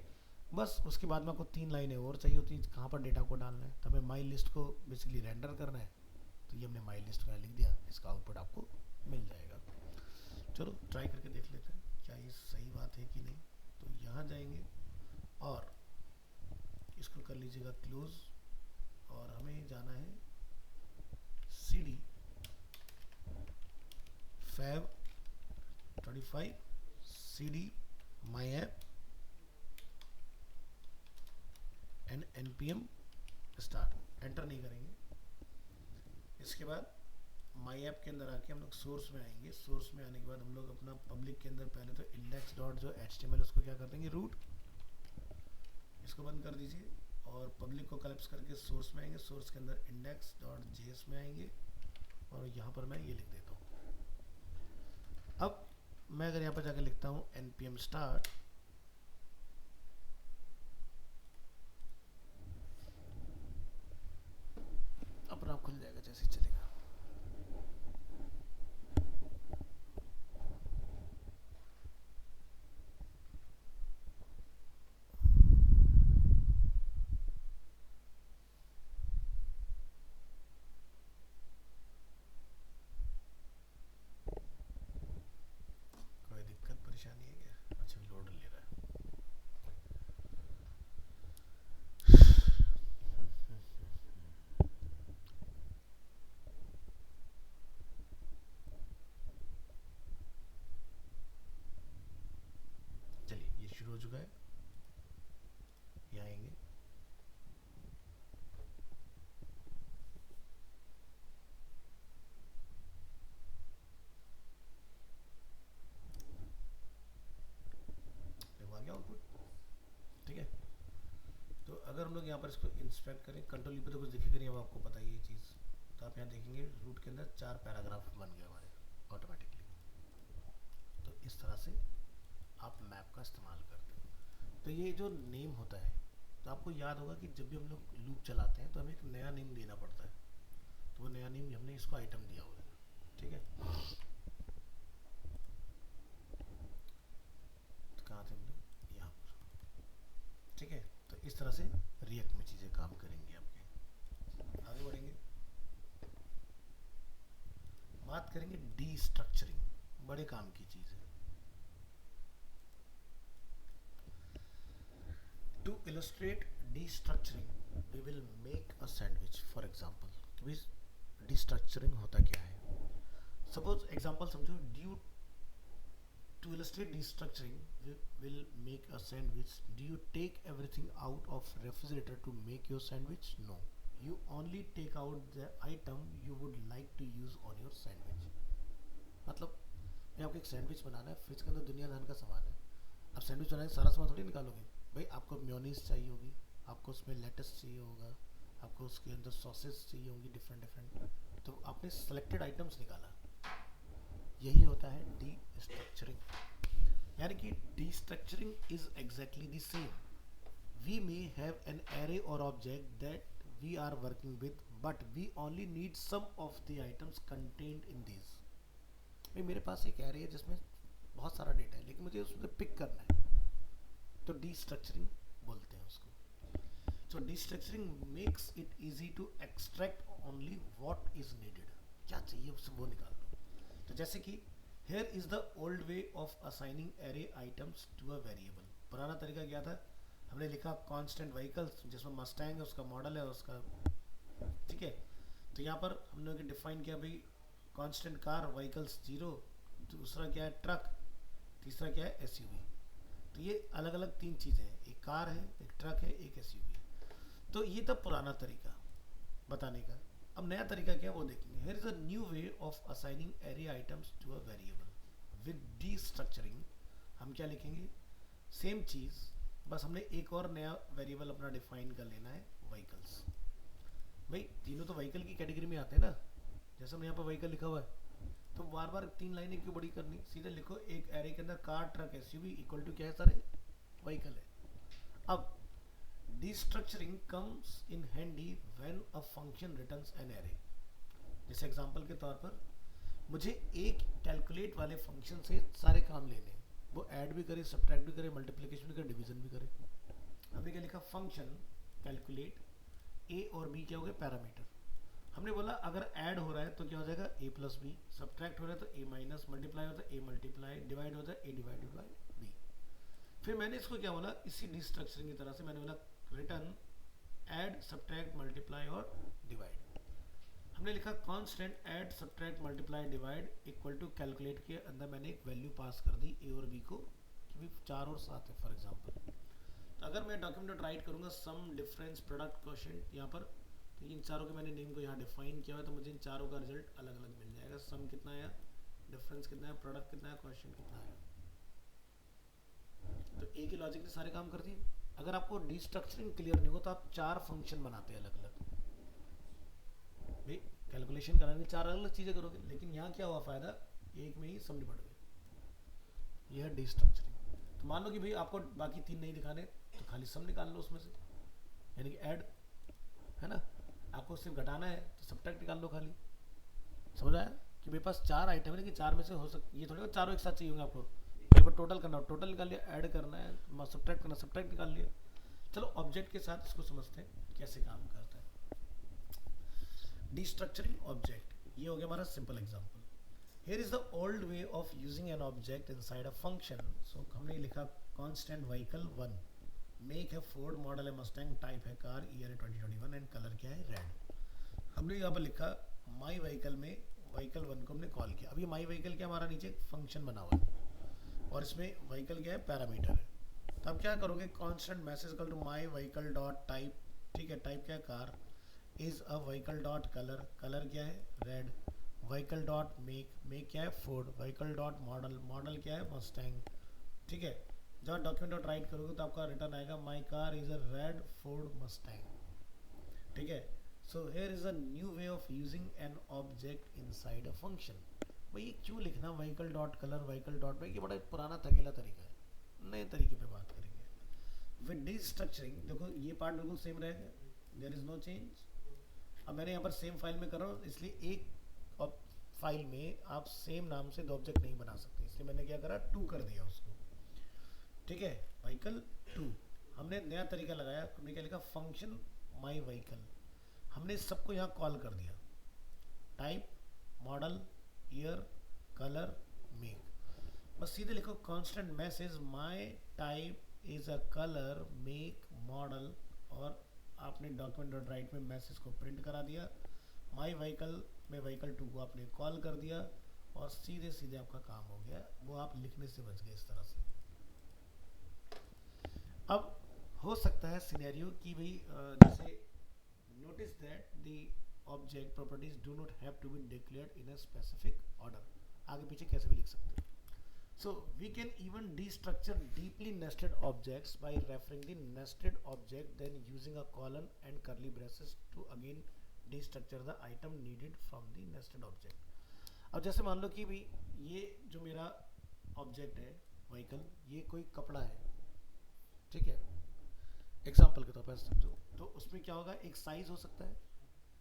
बस उसके बाद में आपको 3 लाइनें और चाहिए होती हैं कहाँ पर डेटा को डालना है। तो हमें माई लिस्ट को बेसिकली रेंडर करना है, तो ये हमने माई लिस्ट का लिख दिया। इसका आउटपुट आपको मिल जाएगा। चलो ट्राई करके देख लेते हैं क्या ये सही बात है कि नहीं। तो यहाँ जाएंगे और इसको कर लीजिएगा क्लोज, और हमें जाना है cd fab 25 cd myapp and npm start. Enter नहीं करेंगे। इसके बाद माई ऐप के अंदर आके हम लोग सोर्स में आएंगे। सोर्स में आने के बाद हम लोग अपना पब्लिक के अंदर पहले तो इंडेक्स डॉट जो HTML उसको क्या कर देंगे रूट, इसको बंद कर दीजिए, और पब्लिक को कलेप्स करके सोर्स में आएंगे। सोर्स के अंदर इंडेक्स डॉट जेएस में आएंगे, और यहाँ पर मैं ये लिख देता हूँ। अब मैं अगर यहाँ पर जाकर लिखता हूँ npm स्टार्ट, अपना खुल जाएगा जैसे ही चलेगा। हो चुका है, यहाँ आएंगे, देखो आ गया आउटपुट, ठीक है। तो अगर हम लोग यहाँ पर इसको इंस्पेक्ट करें, कंट्रोल ई पे तो कुछ दिखेगा नहीं, अब आपको पता ही ये चीज़, तो आप यहाँ देखेंगे रूट के अंदर 4 पैराग्राफ बन गए हमारे ऑटोमेटिकली। तो इस तरह से आप मैप का इस्तेमाल करते हैं। तो ये जो नेम होता है, तो आपको याद होगा कि जब भी हम लोग लूप चलाते हैं तो हमें एक नया नेम देना पड़ता है, तो वो नया नेम हमने इसको आइटम दिया हुआ है, ठीक है। तो कहाँ थे हम लोग, यहाँ पर, ठीक है। तो इस तरह से रिएक्ट में चीज़ें काम करेंगे आपके। आगे बढ़ेंगे, बात करेंगे डी स्ट्रक्चरिंग, बड़े काम की चीज़ है। To illustrate destructuring, we will make a sandwich. For example, destructuring होता क्या है? Suppose example समझो, to illustrate destructuring, we will make a sandwich. Do you take everything out of refrigerator to make your sandwich? No. You only take out the item you would like to use on your sandwich. मतलब मैं आपको एक sandwich बनाना है, fridge के अंदर दुनिया दान का सामान है, अब सैंडविच बनाने सारा सामान थोड़ी निकालोगे भाई, आपको मेयोनीज चाहिए होगी, आपको उसमें लेटस चाहिए होगा, आपको उसके अंदर सॉसेस चाहिए होंगी डिफरेंट डिफरेंट, तो आपने सेलेक्टेड आइटम्स निकाला। यही होता है डी स्ट्रक्चरिंग, यानी कि destructuring is exactly the same. We may have an array or object that we are working with, but we only need some of the items contained in this. भाई मेरे पास एक array है जिसमें बहुत सारा data है, लेकिन मुझे उसको पिक करना है, तो डीस्ट्रक्चरिंग बोलते हैं उसको। So destructuring makes it easy to extract only what is needed, क्या चाहिए उससे वो निकाल लो। तो जैसे कि here is the old way of assigning array items to a variable. पुराना तरीका क्या था, हमने लिखा कांस्टेंट व्हीकल्स, जिसमें मस्टैंग है उसका मॉडल है उसका, ठीक है। तो यहाँ पर हमने डिफाइन किया भाई कांस्टेंट कार व्हीकल्स 0, दूसरा क्या है ट्रक, तीसरा क्या है एसयूवी। तो ये अलग अलग 3 चीज़ें हैं, एक कार है, एक ट्रक है, एक एसयूवी है। तो ये था पुराना तरीका बताने का। अब नया तरीका क्या है वो देखेंगे। Here is a new way of assigning array items to a variable with destructuring. हम क्या लिखेंगे, सेम चीज़, बस हमने एक और नया वेरिएबल अपना डिफाइन कर लेना है, व्हीकल्स। भाई तीनों तो व्हीकल की कैटेगरी में आते हैं ना, जैसे हमने यहाँ पर व्हीकल लिखा हुआ है, तो बार बार 3 लाइनें क्यों बड़ी करनी, सीधे लिखो एक एरे के अंदर car truck SUV equal to क्या है सारे व्हीकल है। अब destructuring comes in handy when a function returns an array. जैसे एग्जांपल के तौर पर मुझे एक कैलकुलेट वाले फंक्शन से सारे काम लेने हैं, वो ऐड भी करे, सब्ट्रैक्ट भी करे, मल्टीप्लिकेशन भी करे, डिवीजन भी करे। हमने क्या लिखा, फंक्शन कैलकुलेट, ए और बी क्या हो गए पैरामीटर। हमने बोला अगर ऐड हो रहा है तो क्या हो जाएगा a प्लस बी, सब्ट्रैक्ट हो रहा है तो a माइनस, मल्टीप्लाई होता है a मल्टीप्लाई, डिवाइड होता है a डिवाइडेड बाई b। फिर मैंने इसको क्या बोला, इसी डिस्ट्रक्चरिंग की तरह से मैंने बोला रिटर्न ऐड सब्ट्रैक्ट मल्टीप्लाई और डिवाइड। हमने लिखा constant add subtract multiply divide equal to calculate के अंदर मैंने एक वैल्यू पास कर दी a और b को, कि भी 4 और 7 है फॉर एग्जाम्पल। तो अगर मैं डॉक्यूमेंट राइट करूँगा सम डिफरेंस प्रोडक्ट क्वोशिएंट यहाँ पर, तो इन चारों के मैंने नेम को यहाँ डिफाइन किया हुआ है, तो मुझे इन चारों का रिजल्ट अलग अलग मिल जाएगा। सम कितना आया, डिफरेंस कितना है, प्रोडक्ट कितना है, क्वोशिएंट कितना आया। तो एक ही लॉजिक ने सारे काम कर दिए। अगर आपको डीस्ट्रक्चरिंग क्लियर नहीं होगा तो आप 4 फंक्शन बनाते हैं अलग अलग, भाई कैलकुलेशन कराने के 4 अलग अलग चीज़ें करोगे, लेकिन यहाँ क्या हुआ फ़ायदा, एक में ही सम निपट गए। यह है डीस्ट्रक्चरिंग। तो मान लो कि भाई आपको बाकी 3 नहीं दिखाने, तो खाली सम निकाल लो उसमें से, यानी कि ऐड है ना। आपको सिर्फ घटाना है तो सब्ट्रैक्ट निकाल लो खाली। समझ आया कि मेरे पास 4 आइटम है, कि 4 में से हो सकता, ये थोड़ी चारों एक साथ चाहिए होंगे आपको, एक बार टोटल करना हो टोटल निकाल लिया, ऐड करना है सब्ट्रैक्ट करना सब्ट्रैक्ट निकाल लिया। चलो ऑब्जेक्ट के साथ इसको समझते हैं कैसे काम करता है। डीस्ट्रक्चरिंग ऑब्जेक्ट, ये हो गया हमारा simple example. Here is the old way of using an object inside a function. So हमने लिखा कांस्टेंट व्हीकल 1, मेक है फोर्ड, मॉडल है मस्टैंग, टाइप है कार, ईयर है 2021 एंड कलर क्या है रेड। हमने यहाँ पर लिखा माई व्हीकल में व्हीकल 1 को हमने कॉल किया। अब ये माई व्हीकल क्या हमारा नीचे फंक्शन बना हुआ है, और इसमें व्हीकल क्या है पैरामीटर है। तो आप क्या करोगे, constant message equal to my vehicle dot type, ठीक है, टाइप क्या है car, is a vehicle dot colour, colour क्या है red, vehicle dot make, make क्या है Ford, vehicle dot model, model क्या है मस्टैंग, ठीक है। जब आप डॉक्यूमेंट डॉट राइट करोगे तो आपका रिटर्न आएगा my car is a red Ford Mustang, ठीक है। So here is a new way of using an object inside a function. भाई क्यों लिखना vehicle dot colour vehicle dot make, ये बड़ा पुराना थकेला तरीका है, नए तरीके पे बात करेंगे विद डिस्ट्रक्चरिंग। देखो ये पार्ट बिल्कुल सेम रहेगा, देयर इज नो चेंज। अब मैंने यहाँ पर सेम फाइल में कर रहा हूँ, इसलिए एक फाइल में आप सेम नाम से दो ऑब्जेक्ट नहीं बना सकते, इसलिए मैंने क्या करा, टू कर दिया उसको, ठीक है, व्हीकल टू। हमने नया तरीका लगाया, हमने क्या लिखा, फंक्शन माई व्हीकल, हमने इस सबको यहाँ कॉल कर दिया, type model year colour make, बस सीधे लिखो constant message my type is a colour make model, और आपने डॉक्यूमेंट डॉट राइट में मैसेज को प्रिंट करा दिया, माई व्हीकल में व्हीकल टू को आपने कॉल कर दिया, और सीधे सीधे आपका काम हो गया, वो आप लिखने से बच गए इस तरह से। अब हो सकता है सिनेरियो कि भाई जैसे notice that the object properties do not have to be declared in a specific order, आगे पीछे कैसे भी लिख सकते हो। So we can even destructure deeply nested objects by referring the nested object, then using a colon and curly braces to again destructure the item needed from the nested object। अब जैसे मान लो कि भाई ये जो मेरा ऑब्जेक्ट है vehicle, ये कोई कपड़ा है, ठीक है, एग्जाम्पल के तौर पर समझो, तो उसमें क्या होगा, एक साइज हो सकता है,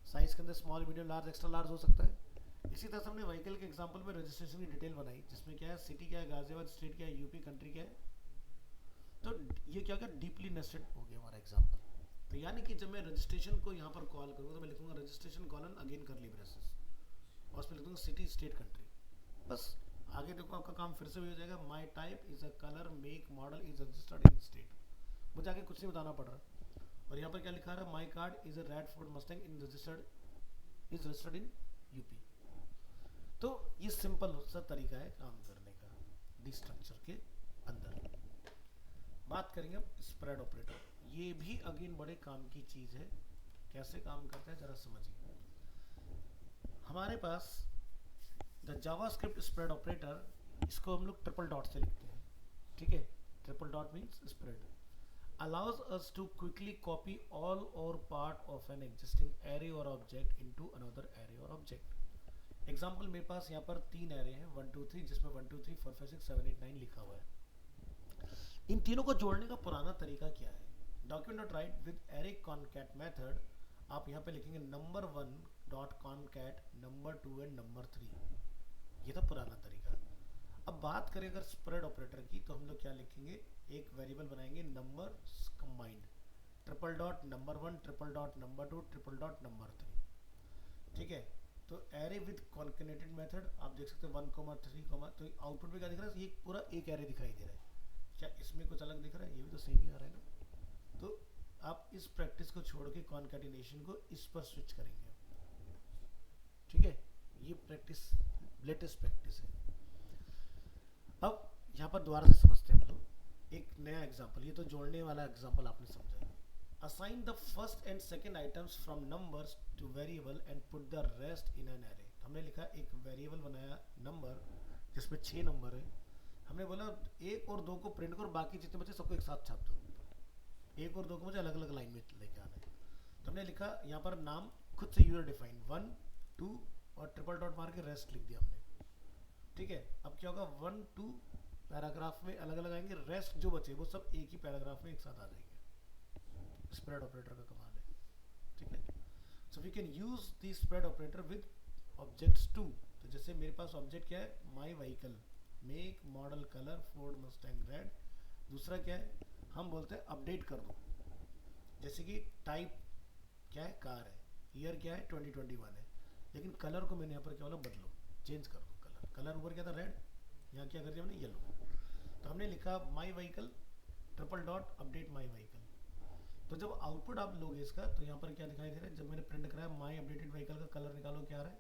साइज के अंदर small medium large extra large हो सकता है। इसी तरह से हमने व्हीकल के एग्जांपल में रजिस्ट्रेशन की डिटेल बनाई, जिसमें क्या है, सिटी क्या है गाजियाबाद, स्टेट क्या है यूपी, कंट्री क्या है, तो ये क्या होगा, डीपली नेस्टेड हो गया हमारा एग्जांपल। तो यानी कि जब मैं रजिस्ट्रेशन को यहाँ पर कॉल करूँगा तो मैं लिखूंगा रजिस्ट्रेशन कॉलन अगेन करली ब्रेसेस, और उसमें लिख दूंगा सिटी स्टेट कंट्री, बस। आगे देखो आपका काम फिर से भी हो जाएगा, माई type is a colour make model is registered in state, मुझे आगे कुछ नहीं बताना पड़ रहा। और यहाँ पर क्या लिखा रहा है, my card is a red Ford Mustang in registered in UP. तो ये सिंपल सा तरीका है काम करने का डिस्ट्रक्चर के अंदर। बात करेंगे अब स्प्रेड ऑपरेटर, ये भी अगेन बड़े काम की चीज है। कैसे काम करता है जरा समझिए। हमारे पास द जावास्क्रिप्ट स्प्रेड ऑपरेटर, इसको हम लोग ट्रिपल डॉट से लिखते हैं, ठीक है, triple dot means spread, allows us to quickly copy all or part of an existing array or object into another array or object। Example मेरे पास यहाँ पर तीन एरे हैं 1 2 3, जिसमें 1 2 3 4 5 6 7 8 9 लिखा हुआ है। इन तीनों को जोड़ने का पुराना तरीका क्या है, document dot right with array concat method, आप यहाँ पे लिखेंगे number 1 dot concat number 2 and number 3, ये था पुराना तरीका। अब बात करें अगर स्प्रेड ऑपरेटर की, तो हम लोग क्या लिखेंगे, एक वेरिएबल बनाएंगे number combined, triple dot number 1 triple dot number 2 triple dot number 3, ठीक है। तो एरे विद कॉन्केनेटेड मेथड आप देख सकते हैं 1 3, तो आउटपुट में क्या दिख रहा है, ये पूरा एक एरे दिखाई दे रहा है, क्या इसमें कुछ अलग दिख रहा है, ये भी तो सेम ही आ रहा है ना। तो आप इस प्रैक्टिस को छोड़ के कॉन्केटिनेशन को इस पर स्विच करेंगे, ठीक है, ये प्रैक्टिस लेटेस्ट प्रैक्टिस है। अब यहाँ पर दोबारा से समझते हैं हम लोग एक नया एग्जांपल, ये तो जोड़ने वाला एग्जांपल आपने समझा। Assign the first and second items from numbers two variable and put the rest in an array. हमने लिखा एक वेरिएबल बनाया नंबर, जिसमें 6 नंबर है, हमने बोला 1 और 2 को प्रिंट करो, बाकी जितने बचे सबको एक साथ छाप दो, 1 और 2 को मुझे अलग अलग लाइन में लेके आना है। तो हमने लिखा यहाँ पर नाम खुद से यूजर डिफाइन 1 2 और ट्रिपल डॉट मार के रेस्ट लिख दिया हमने, ठीक है। अब क्या होगा, 1 2 पैराग्राफ में अलग अलग आएंगे, रेस्ट जो बचे वो सब एक ही पैराग्राफ में एक साथ आ जाएंगे। स्प्रेड ऑपरेटर का कमाल है, ठीक है। So we can use the spread operator with objects too. तो जैसे मेरे पास ऑब्जेक्ट क्या है, my vehicle make model colour Ford Mustang red. दूसरा क्या है, हम बोलते हैं अपडेट कर दो, जैसे कि टाइप क्या है, कार है, ईयर क्या है 2021 है, लेकिन कलर को मैंने यहाँ पर क्या बोला, बदलो, चेंज कर दो कलर। कलर ऊपर क्या था रेड, यहाँ क्या कर दिया हमने, येलो। तो हमने लिखा my vehicle triple dot update my vehicle. तो जब आउटपुट आप लोगे इसका, तो यहाँ पर क्या दिखाई दे रहा है, जब मैंने प्रिंट कराया माई अपडेटेड व्हीकल का कलर निकालो, क्या आ रहा है,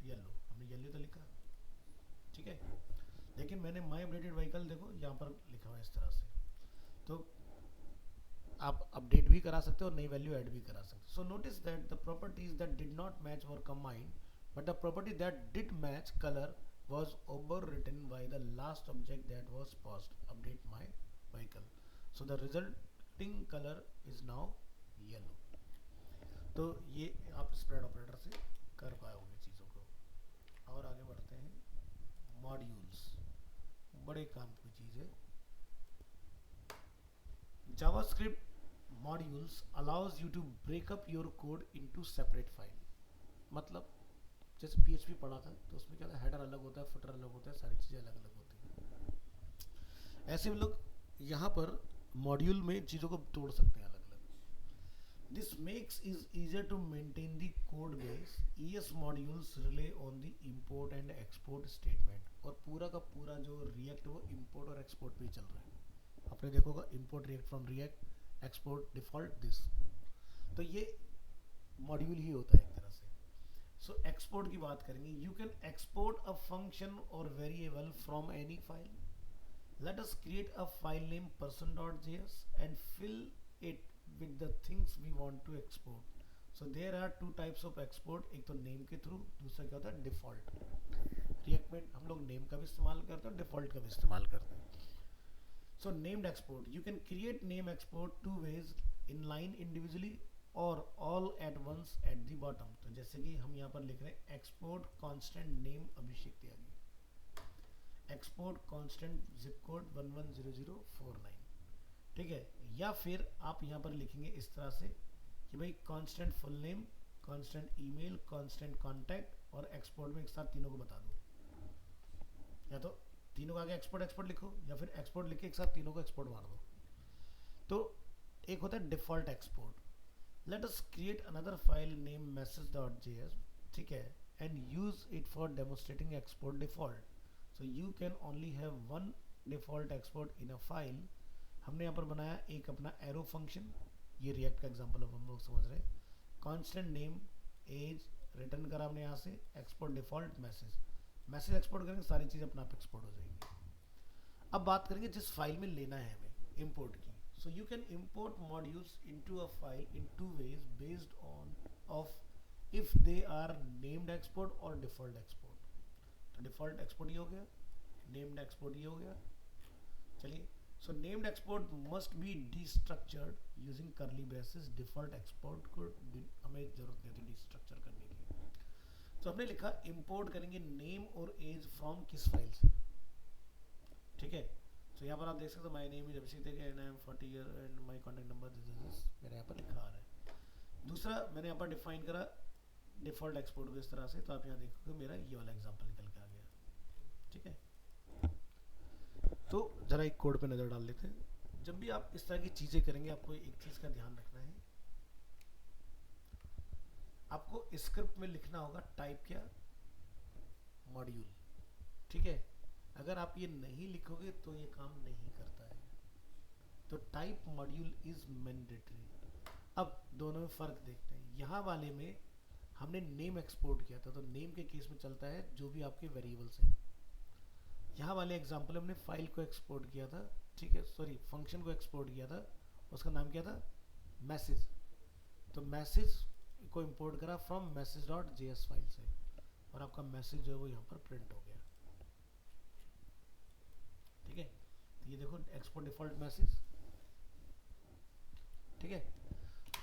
येलो, हमने येलो तो लिखा, ठीक है। लेकिन मैंने माई अपडेटेड व्हीकल देखो यहाँ पर लिखा हुआ है इस तरह से। तो आप अपडेट भी करा सकते हो और नई वैल्यू ऐड भी करा सकते हो. So notice that the properties that did not match were combined, but the property that did match colour was overwritten by the last object that was passed. Update my vehicle. So the resulting color is now yellow. तो ये आप spread operator से कर पाओगे चीज़ों को. और आगे बढ़ते हैं. मॉड्यूल्स बड़े काम की चीज़ है. JavaScript modules allows you to break up your code into separate file. मतलब जैसे PHP पढ़ा था तो उसमें क्या था, हेडर अलग होता है, फुटर अलग होता है, सारी चीज़ें अलग अलग होती हैं. ऐसे हम लोग यहाँ पर मॉड्यूल में चीज़ों को तोड़ सकते हैं अलग अलग. This makes is easier to maintain the code base. ES modules rely on the import and export statement. और पूरा का पूरा जो रिएक्ट वो इंपोर्ट और एक्सपोर्ट पे ही चल रहा है. आपने देखोगा import React from React, export default this. तो ये मॉड्यूल ही होता है एक तरह से. सो एक्सपोर्ट की बात करेंगे. You can export a function or variable from any file. Let us create a file name person.js and fill it with the things we want to export. So there are two types of export. एक तो name के through, दूसरा क्या होता है default. React में हम लोग नेम का भी इस्तेमाल करते हैं, डिफॉल्ट का भी इस्तेमाल करते हैं. So named export. You can create name export two ways, in line individually or all at once at the bottom. तो जैसे कि हम यहाँ पर लिख रहे हैं export constant name Abhishek Tyagi, export constant zip code 110049. ठीक है. या फिर आप यहाँ पर लिखेंगे इस तरह से कि भाई constant full name, constant email, constant contact और एक्सपोर्ट में एक साथ तीनों को बता दो. या तो तीनों का आगे एक्सपोर्ट एक्सपोर्ट लिखो, या फिर एक्सपोर्ट लिख के एक साथ तीनों को एक्सपोर्ट मार दो. तो एक होता है default export. Let us create another file named message.js. ठीक है. And use it for demonstrating export default. So you can only have one default export in a file. हमने यहाँ पर बनाया एक अपना arrow function. ये react का example अब हम लोग समझ रहे हैं. constant name, age, return करा हमने यहाँ से, export default message. Message export करेंगे, सारी चीज़ अपना आप एक्सपोर्ट हो जाएंगी. अब बात करेंगे जिस फाइल में लेना है हमें इंपोर्ट की. So you can import modules into a file in two ways based on of if they are named export or default export. तो default export ये हो गया, named export ये हो गया. चलिए. So named export must be destructured using curly braces. Default export को हमें जरूरत नहीं होती destructure करने की. तो हमने लिखा import करेंगे name और age from किस फाइल से. ठीक है. तो यहाँ पर आप देख सकते हो my name is Abhishek Tyagi and I am 40 year and my contact number this मेरे यहाँ पर लिखा आ रहा है. दूसरा मैंने यहाँ पर डिफाइन करा डिफॉल्ट एक्सपोर्ट को इस तरह से. तो आप यहाँ देखोगे मेरा ये वाला एग्जांपल निकल के आ गया. ठीक है. तो जरा एक कोड पे नज़र डाल लेते हैं. जब भी आप इस तरह की चीज़ें करेंगे आपको एक चीज़ का ध्यान रखना है. आपको स्क्रिप्ट में लिखना होगा टाइप क्या, मॉड्यूल. ठीक है. अगर आप ये नहीं लिखोगे तो ये काम नहीं करता है. तो टाइप मॉड्यूल इज मैंडेटरी. अब दोनों में फ़र्क देखते हैं. यहाँ वाले में हमने नेम एक्सपोर्ट किया था, तो नेम के केस में चलता है जो भी आपके वेरिएबल्स हैं. यहाँ वाले एग्जांपल हमने फाइल को एक्सपोर्ट किया था. ठीक है. सॉरी, फंक्शन को एक्सपोर्ट किया था. उसका नाम क्या था, मैसेज. तो मैसेज को इंपोर्ट करा फ्रॉम message.js फाइल से, और आपका मैसेज जो है वो यहाँ पर प्रिंट हो गया. ठीक है. तो ये देखो एक्सपोर्ट डिफॉल्ट मैसेज. ठीक है.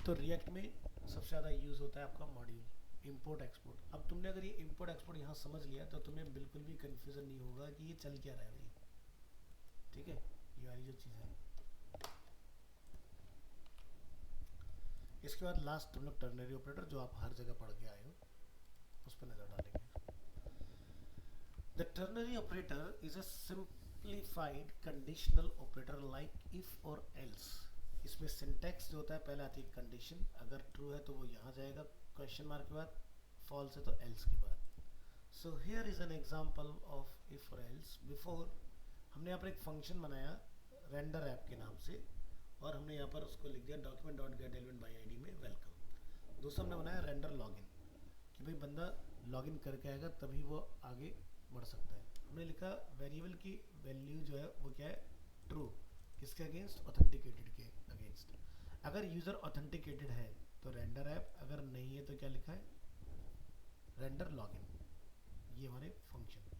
तो रिएक्ट में सबसे ज़्यादा यूज़ होता है आपका मॉड्यूल इंपोर्ट एक्सपोर्ट. अब तुमने अगर ये इंपोर्ट एक्सपोर्ट यहाँ समझ लिया तो तुम्हें बिल्कुल भी कन्फ्यूज़न नहीं होगा कि ये चल क्या रहा है भाई. ठीक है. ये वाली जो चीज़ है. इसके बाद लास्ट हम लोग टर्नरी ऑपरेटर, जो आप हर जगह पढ़ के आए हो, उस पर नज़र डालेंगे. The ternary operator is a simplified conditional operator like if और एल्स. इसमें सिंटैक्स जो होता है, पहले आती है कंडीशन, अगर ट्रू है तो वो यहाँ जाएगा क्वेश्चन मार्क के बाद, फॉल्स है तो एल्स के बाद. So here is an example of if और एल्स. बिफोर हमने यहाँ पर एक फंक्शन बनाया रेंडर ऐप के नाम से, और हमने यहाँ पर उसको लिख दिया document.getElement में वेलकम. दूसरा हमने बनाया रेंडर लॉगिन, कि भाई बंदा लॉगिन करके आएगा तभी वो आगे बढ़ सकता है. हमने लिखा वेरिएबल की वैल्यू जो है वो क्या है, ट्रू. किसके अगेंस्ट? ऑथेंटिकेटेड के अगेंस्ट। अगर यूजर ऑथेंटिकेटेड है तो रेंडर ऐप, अगर नहीं है तो क्या लिखा है? Render login. ये हमारे फंक्शन।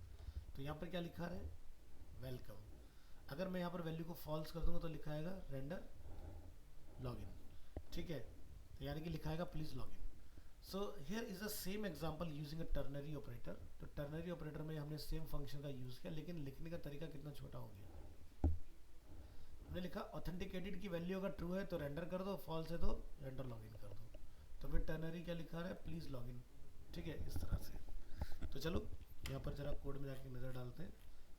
तो यहाँ पर क्या लिखा है? वेलकम। अगर मैं यहाँ पर वैल्यू को फॉल्स कर दूंगा तो लिखा आएगा रेंडर लॉगिन। ठीक है, तो यानी कि लिखा आएगा please login. So here is the same example using a ternary operator. तो टर्नरी ऑपरेटर में हमने सेम फंक्शन का यूज किया, लेकिन लिखने का तरीका कितना छोटा हो गया। हमने लिखा ऑथेंटिकेटेड की वैल्यू अगर ट्रू है तो रेंडर कर दो, फॉल्स है तो रेंडर लॉगिन कर दो। तो फिर टर्नरी क्या लिखा है? Please login. ठीक है, इस तरह से। तो चलो यहाँ पर जरा कोड में जाके नजर डालते हैं।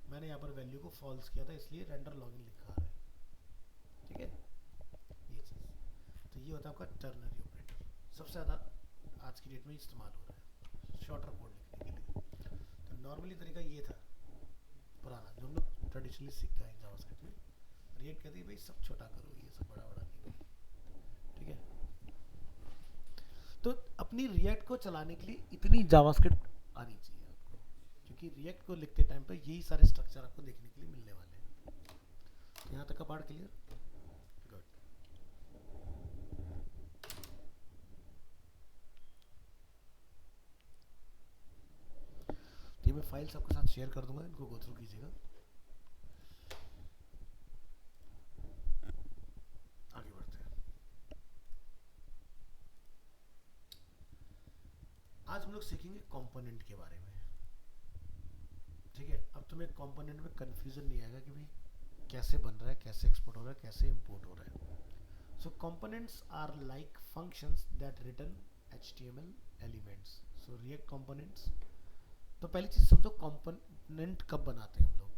मैंने यहाँ पर वैल्यू को फॉल्स किया था, इसलिए रेंडर लॉगिन लिखा है। ठीक है, ये चीज़। तो ये होता है आपका टर्नरी ऑपरेटर, सबसे ज़्यादा आज की डेट में इस्तेमाल हो रहा है शॉर्टर कोड लिखने के लिए। तो नॉर्मली तरीका ये था पुराना, जो हम लोग ट्रेडिशनली सीखते हैं जावास्क्रिप्ट में। रिएक्ट कहती है भाई सब छोटा करो, ये सब बड़ा बड़ा नहीं। ठीक है, तो अपनी रिएक्ट को चलाने के लिए इतनी जावास्क्रिप्ट आनी चाहिए आपको, क्योंकि रिएक्ट को लिखते टाइम पे यही सारे स्ट्रक्चर आपको देखने के लिए मिलने वाले हैं। यहाँ तक का पार्ट क्लियर? गुड। ये मैं फाइल्स आपके साथ शेयर कर दूंगा, इनको गो थ्रू कीजिएगा। आगे बढ़ते हैं। आज हम लोग सीखेंगे कंपोनेंट के बारे में। ठीक है, अब तुम्हें कंपोनेंट में कंफ्यूजन नहीं आएगा कि भाई कैसे बन रहा है, कैसे एक्सपोर्ट हो रहा है, कैसे इंपोर्ट हो रहा है। So components are like functions that return HTML elements. So React components. तो पहली चीज समझो, कंपोनेंट कब बनाते हैं हम लोग?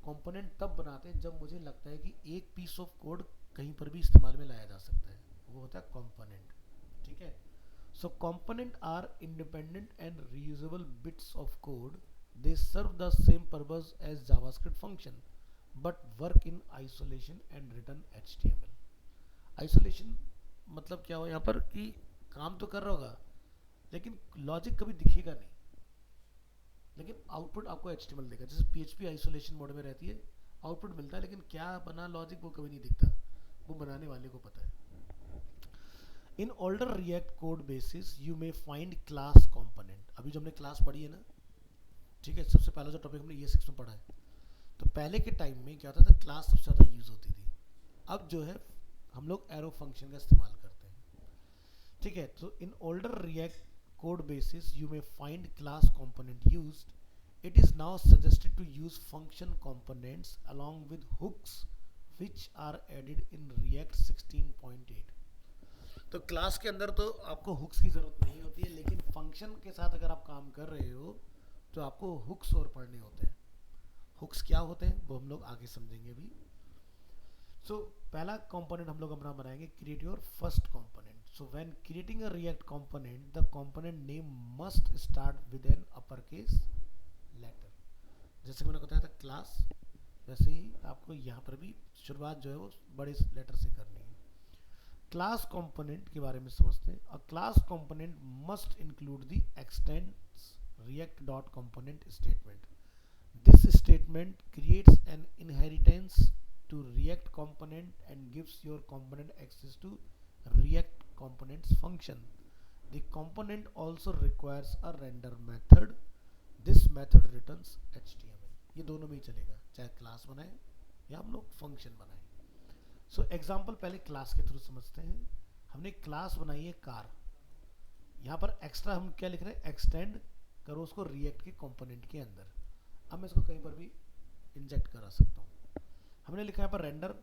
कंपोनेंट तब बनाते हैं जब मुझे लगता है कि एक पीस ऑफ कोड कहीं पर भी इस्तेमाल में लाया जा सकता है, वो होता है कंपोनेंट। ठीक है, so component are independent and reusable bits of code. They serve the same purpose as JavaScript function but work in isolation and return HTML। Isolation मतलब क्या हो यहाँ पर कि काम तो कर रहा होगा लेकिन लॉजिक कभी दिखेगा नहीं, लेकिन आउटपुट आपको HTML देगा। जैसे PHP आइसोलेशन मोड में रहती है, आउटपुट मिलता है लेकिन क्या बना लॉजिक वो कभी नहीं दिखता, वो बनाने वाले को पता है। In older react code basis you may find class component. अभी जो हमने क्लास पढ़ी है ना, ठीक है, सबसे पहला जो टॉपिक हमने ES6 में पढ़ा है, तो पहले के टाइम में क्या होता था, क्लास सबसे ज़्यादा यूज होती थी। अब जो है हम लोग एरो फंक्शन का इस्तेमाल करते हैं। ठीक है, तो in older react code basis you may find class component used. It is now suggested to use function components along with hooks which are added in React 16.8. तो क्लास के अंदर तो आपको हुक्स की ज़रूरत नहीं होती है, लेकिन फंक्शन के साथ अगर आप काम कर रहे हो तो आपको हुक्स और पढ़ने होते हैं। हुक्स क्या होते हैं वो हम लोग आगे समझेंगे अभी। सो पहला कंपोनेंट हम लोग अपना बनाएंगे, create your first component. So when creating a React component, the component name must start with an uppercase letter. जैसे मैंने बताया था क्लास, वैसे ही आपको यहाँ पर भी शुरुआत जो है वो बड़े लेटर से करनी है। क्लास कंपोनेंट के बारे में समझते हैं। A class component must include the extends react.component statement. This statement creates an inheritance to React component and gives your component access to React components function. The component also requires a render method. This method returns HTML. ये दोनों में ही चलेगा, चाहे class बनाए या हम लोग function बनाए। सो एग्जांपल पहले क्लास के थ्रू समझते हैं। हमने क्लास बनाई है कार, यहाँ पर एक्स्ट्रा हम क्या लिख रहे हैं, एक्सटेंड करो उसको रिएक्ट के कंपोनेंट के अंदर। अब मैं इसको कहीं पर भी इंजेक्ट करा सकता हूँ। हमने लिखा है यहाँ पर रेंडर,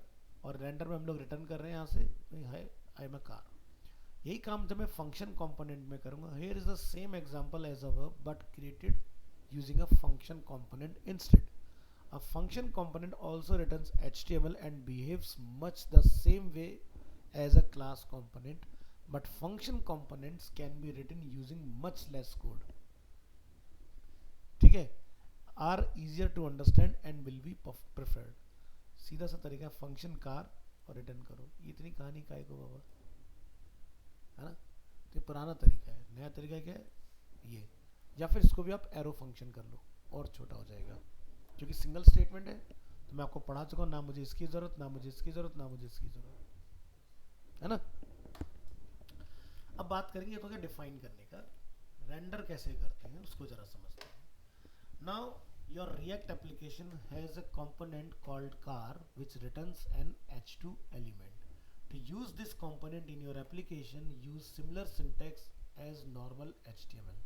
और रेंडर में हम लोग रिटर्न कर रहे हैं यहाँ से है आई एम अ कार। यही काम जब मैं फंक्शन कंपोनेंट में करूंगा, here is the same example as a verb but created using a function component instead. A function component also returns HTML and behaves much the same way as a class component, but function components can be written using much less code. ठीक है, are easier to understand and will be preferred. सीधा सा तरीका, function car और return करो। इतनी कहानी काय को बाबा, है ना। तो पुराना तरीका है, नया तरीका क्या है ये। या फिर इसको भी आप एरो फंक्शन कर लो और छोटा हो जाएगा, क्योंकि सिंगल स्टेटमेंट है तो तो मैं आपको पढ़ा चुका हूँ, ना मुझे इसकी ज़रूरत, ना मुझे इसकी ज़रूरत, ना मुझे इसकी ज़रूरत, है ना। अब बात करेंगे तो क्या डिफाइन करने का, रेंडर कैसे करते हैं उसको ज़रा समझते हैं। Now your React application has a component called car which returns an h2 element. To use this component in your application, use similar syntax as normal HTML.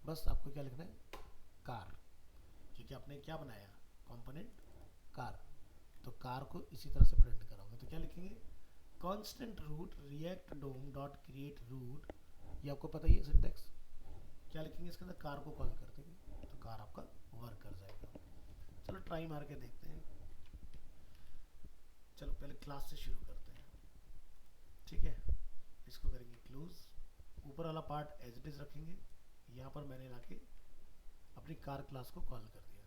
बस आपको क्या लिखना है, कार, क्योंकि आपने क्या बनाया, कंपोनेंट कार, तो कार को इसी तरह से प्रिंट करोगे तो क्या लिखेंगे, constant root react dom dot create root, ये आपको पता ही है सिंटेक्स, क्या लिखेंगे इसके अंदर, कार को कॉल कर देंगे तो कार आपका वर्क कर जाएगा। चलो ट्राई मार के देखते हैं। चलो पहले क्लास से शुरू करते हैं, ठीक है। इसको करेंगे क्लोज, ऊपर वाला पार्ट एज इट इज रखेंगे, यहाँ पर मैंने लाके अपनी कार क्लास को कॉल कर दिया,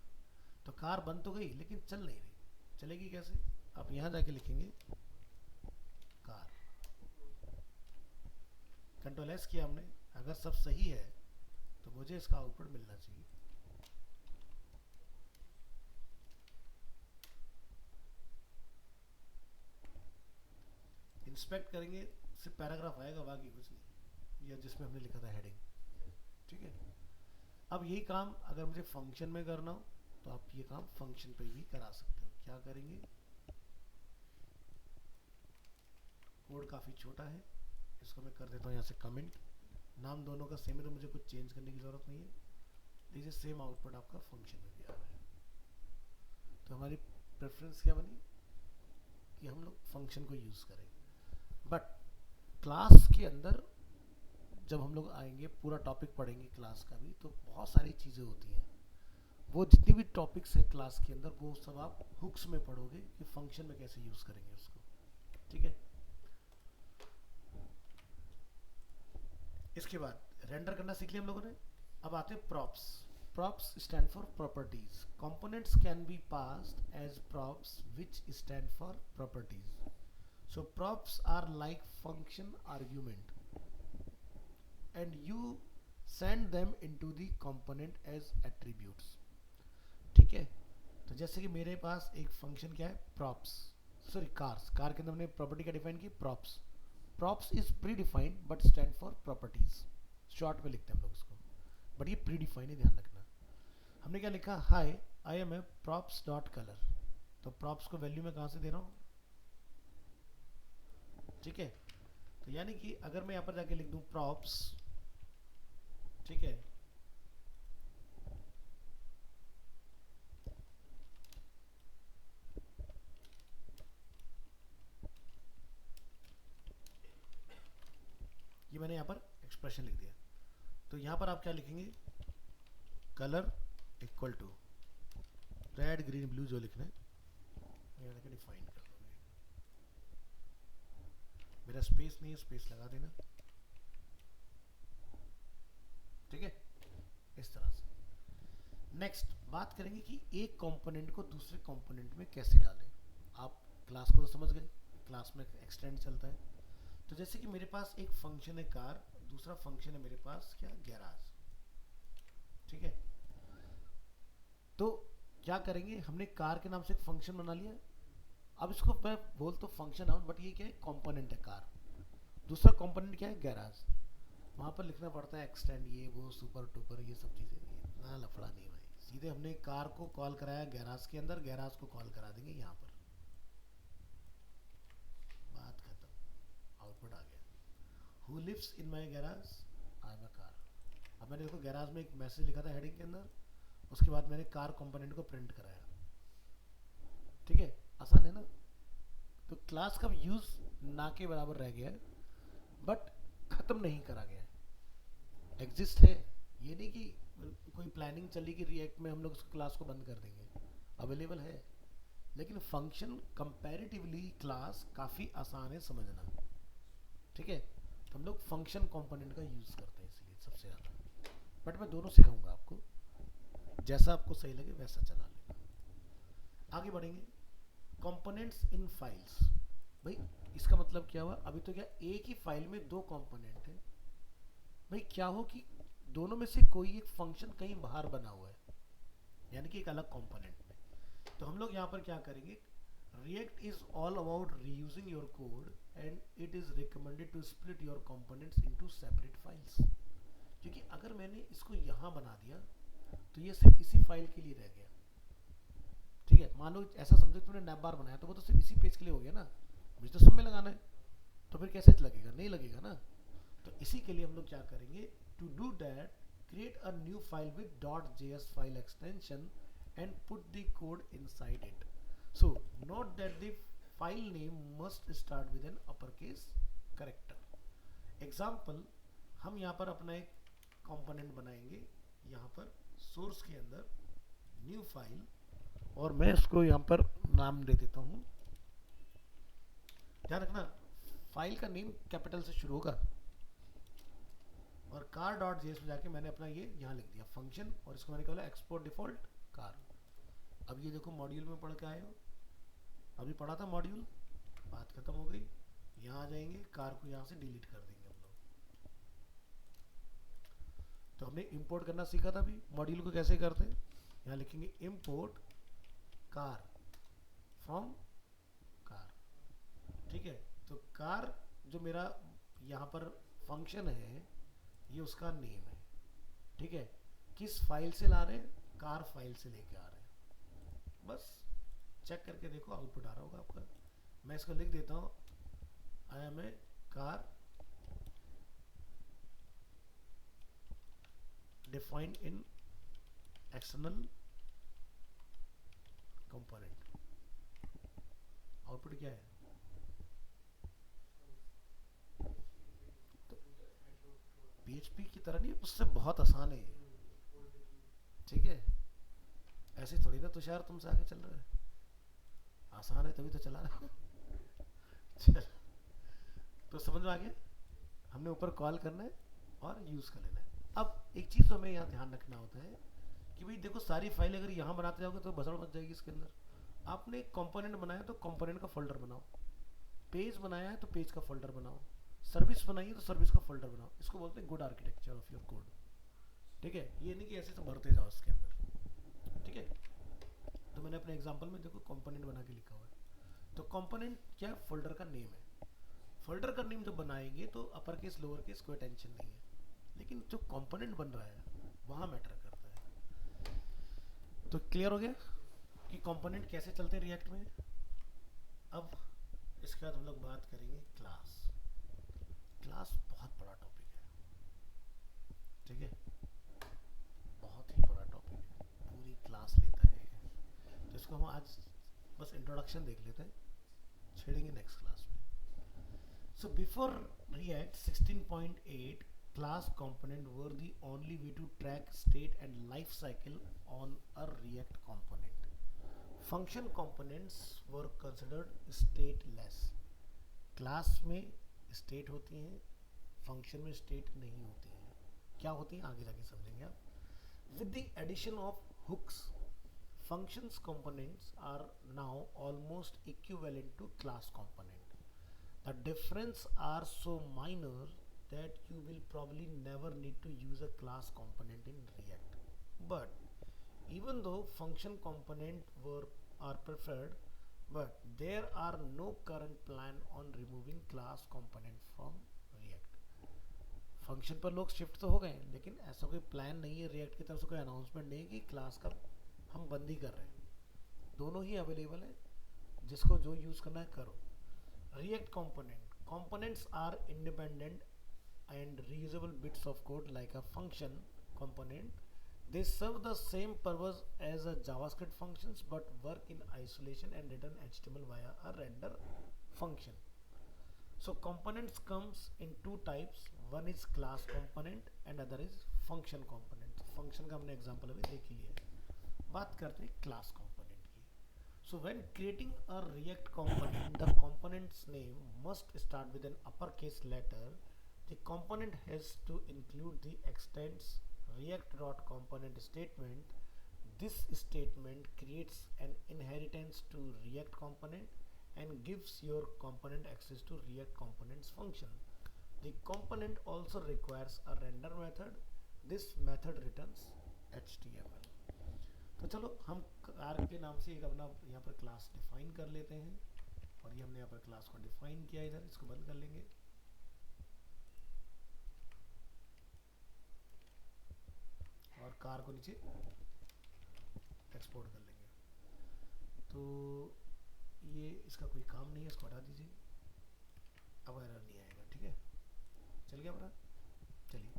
तो कार बन तो गई लेकिन चल नहीं रही, चलेगी कैसे, आप यहाँ जाके लिखेंगे कार, कंट्रोल एस किया हमने, अगर सब सही है तो मुझे इसका आउटपुट मिलना चाहिए। इंस्पेक्ट करेंगे सिर्फ पैराग्राफ आएगा, बाकी कुछ नहीं, या जिसमें हमने लिखा था हेडिंग, ठीक है। अब यही काम अगर मुझे फंक्शन में करना हो तो आप ये काम फंक्शन पे भी करा सकते हो। क्या करेंगे, कोड काफ़ी छोटा है, इसको मैं कर देता हूँ यहाँ से कमेंट, नाम दोनों का सेम है तो मुझे कुछ चेंज करने की ज़रूरत नहीं है, लीजिए सेम आउटपुट आपका फंक्शन में भी आ रहा है। तो हमारी प्रेफरेंस क्या बनी कि हम लोग फंक्शन को यूज़ करें, बट क्लास के अंदर जब हम लोग आएंगे पूरा टॉपिक पढ़ेंगे क्लास का भी, तो बहुत सारी चीज़ें होती हैं, वो जितनी भी टॉपिक्स हैं क्लास के अंदर वो सब आप हुक्स में पढ़ोगे कि फंक्शन में कैसे यूज़ करेंगे उसको, ठीक है। इसके बाद रेंडर करना सीख लिया हम लोगों ने, अब आते हैं props. Props stand for properties, components can be passed as props which stand for properties. So props are like function argument and you send them into the component as attributes, ठीक है। तो जैसे कि मेरे पास एक फंक्शन क्या है, props, sorry cars, car के अंदर हमने प्रॉपर्टी का डिफाइन की props, props is pre defined but stand for properties, short में लिखते हैं हम लोग इसको, बट ये प्री डिफाइंड है, ध्यान रखना। हमने क्या लिखा, hi I am a props dot colour, तो प्रॉप्स को वैल्यू में कहाँ से दे रहा हूँ, ठीक है। तो यानी कि अगर मैं यहाँ पर जाके लिख दूँ प्रॉप्स, ठीक है, ये मैंने यहाँ पर एक्सप्रेशन लिख दिया, तो यहाँ पर आप क्या लिखेंगे, colour equal to red green blue जो लिखना है यहाँ जाके डिफाइन कर दोगे, मेरा स्पेस नहीं है, स्पेस लगा देना, ठीक है, इस तरह से। नेक्स्ट बात करेंगे कि एक कंपोनेंट को दूसरे कंपोनेंट में कैसे डालें। आप क्लास को तो समझ गए, क्लास में एक्सटेंड चलता है, तो जैसे कि मेरे पास एक फंक्शन है कार, दूसरा फंक्शन है मेरे पास क्या, गैराज, ठीक है। तो क्या करेंगे, हमने कार के नाम से एक फंक्शन बना लिया, अब इसको मैं बोल तो फंक्शन आउट, बट ये क्या है, कंपोनेंट है कार, दूसरा कंपोनेंट क्या है, गैराज, वहाँ पर लिखना पड़ता है एक्सटेंड, ये वो सुपर टूपर ये सब चीज़ें, इतना लफड़ा नहीं भाई, सीधे हमने कार को कॉल कराया गैराज के अंदर, गैराज को कॉल करा देंगे यहाँ पर, बात खत्म, आउटपुट आ गया, who lives in my garage, I am a car. अब मैंने देखो गैराज में एक मैसेज लिखा था हेडिंग के अंदर, उसके बाद मैंने कार कंपोनेंट को प्रिंट कराया, ठीक है, आसान है ना। तो क्लास का यूज ना के बराबर रह गया है, बट खत्म नहीं करा गया है, एग्जिस्ट है, ये नहीं कि कोई प्लानिंग चली कि रिएक्ट में हम लोग उस क्लास को बंद कर देंगे, अवेलेबल है, लेकिन फंक्शन कंपैरेटिवली क्लास काफ़ी आसान है समझना, ठीक है। तो हम लोग फंक्शन कंपोनेंट का यूज़ करते हैं इसलिए सबसे ज़्यादा, बट मैं दोनों सिखाऊंगा आपको, जैसा आपको सही लगे वैसा चला लेना। आगे बढ़ेंगे, कंपोनेंट्स इन फाइल्स, भाई इसका मतलब क्या हुआ, अभी तो क्या एक ही फाइल में दो कंपोनेंट है, भाई क्या हो कि दोनों में से कोई एक फंक्शन कहीं बाहर बना हुआ है, यानी कि एक अलग कंपोनेंट में, तो हम लोग यहाँ पर क्या करेंगे, React is all about reusing your code and it is recommended to split your components into separate files. क्योंकि अगर मैंने इसको यहाँ बना दिया तो ये सिर्फ इसी फाइल के लिए रह गया, ठीक है। मान लो ऐसा समझो तुमने नैप बार बनाया तो वो तो सिर्फ इसी पेज के लिए हो गया ना, मुझे तो सब में लगाना है, तो फिर कैसे लगेगा, नहीं लगेगा ना। तो इसी के लिए हम लोग क्या करेंगे, to do that create a new file with .js file extension and put the code inside it. So note that the file name must start with an uppercase character. Example, हम यहाँ पर अपना एक कंपोनेंट बनाएंगे, यहाँ पर source के अंदर न्यू फाइल, और मैं इसको यहाँ पर नाम दे देता हूँ। ध्यान रखना फाइल का नेम कैपिटल से शुरू होगा, और कार डॉट जेएस में जाके मैंने अपना ये यहाँ लिख दिया फंक्शन, और इसको मैंने कहा एक्सपोर्ट डिफॉल्ट कार। अब ये देखो मॉड्यूल में पढ़ के आए हो, अभी पढ़ा था मॉड्यूल, बात खत्म हो गई। यहाँ आ जाएंगे, कार को यहाँ से डिलीट कर देंगे हम लोग। तो हमने इंपोर्ट करना सीखा था अभी, मॉड्यूल को कैसे करते हैं, यहाँ लिखेंगे इंपोर्ट कार फ्रॉम कार, ठीक है। तो कार जो मेरा यहाँ पर फंक्शन है ये उसका नेम है, ठीक है। किस फाइल से ला रहे हैं, कार फाइल से लेके आ रहे हैं, बस चेक करके देखो आउटपुट आ रहा होगा आपका। मैं इसको लिख देता हूँ, I am a car defined in external component. Output क्या है, PHP की तरह नहीं, उससे बहुत आसान है ये, ठीक है। ऐसे थोड़ी ना तुषार तुमसे आगे चल रहा है, आसान है तभी तो चला रहा है। चल तो समझ में आ गया, हमने ऊपर कॉल करना है और यूज कर लेना है। अब एक चीज तो हमें यहाँ ध्यान रखना होता है कि भाई देखो सारी फाइल अगर यहाँ बनाते जाओगे तो भसड़ मच जाएगी इसके अंदर। आपने एक कंपोनेंट बनाया तो कंपोनेंट का फोल्डर बनाओ, पेज बनाया है तो पेज का फोल्डर बनाओ, सर्विस बनाइए तो सर्विस का फोल्डर बनाओ। इसको बोलते हैं good architecture of your code, ठीक है। ये नहीं कि ऐसे तो भरते जाओ इसके अंदर, ठीक है। तो मैंने अपने एग्जांपल में देखो कंपोनेंट बना के लिखा हुआ है। तो कंपोनेंट क्या है, फोल्डर का नेम है। फोल्डर का नेम जब बनाएंगे तो अपर केस लोअर केस कोई टेंशन नहीं है, लेकिन जो कंपोनेंट बन रहा है वहाँ मैटर करता है। तो क्लियर हो गया कि कंपोनेंट कैसे चलते हैं रिएक्ट में। अब इसके बाद हम लोग बात करेंगे क्लास। क्लास बहुत बड़ा टॉपिक है, ठीक है, बहुत ही बड़ा टॉपिक है, पूरी क्लास लेता है। तो इसको हम आज बस इंट्रोडक्शन देख लेते हैं, छेड़ेंगे नेक्स्ट क्लास में। So before React 16.8, class component were the only way to track state and life cycle on a React component. Function components were considered stateless. Class में स्टेट होती हैं, फंक्शन में स्टेट नहीं होती हैं। क्या होती हैं आगे जाके समझेंगे आप। With the addition of hooks, functions components are now almost equivalent to class component. The difference are so minor that you will probably never need to use a class component in React. But even though function component are preferred, but there are no current plan on removing class component from React. Function पर लोग shift तो हो गए, लेकिन ऐसा कोई plan नहीं है रिएक्ट की तरफ से, कोई अनाउंसमेंट नहीं है कि क्लास का हम बंदी कर रहे हैं। दोनों ही अवेलेबल है, जिसको जो यूज करना है करो। React components are independent and reusable bits of code like a function component. They serve the same purpose as a JavaScript functions but work in isolation and return HTML via a render function. So components comes in two types. One is class component and other is function component. Function का हमने example अभी देख ही लिया है। बात करते हैं class component की। So when creating a React component, the component's name must start with an uppercase letter. The component has to include the extents react.component statement. This statement creates an inheritance to React component and gives your component access to React components function. The component also requires a render method. This method returns HTML. तो चलो हम car के नाम से एक अपना यहाँ पर क्लास डिफाइन कर लेते हैं, और ये हमने यहाँ पर क्लास को डिफाइन किया, इधर इसको बंद कर लेंगे। और कार को नीचे एक्सपोर्ट कर लेंगे। तो ये इसका कोई काम नहीं है, इसको हटा दीजिए, अब एरर नहीं आएगा। ठीक है, चल गया अपना। चलिए,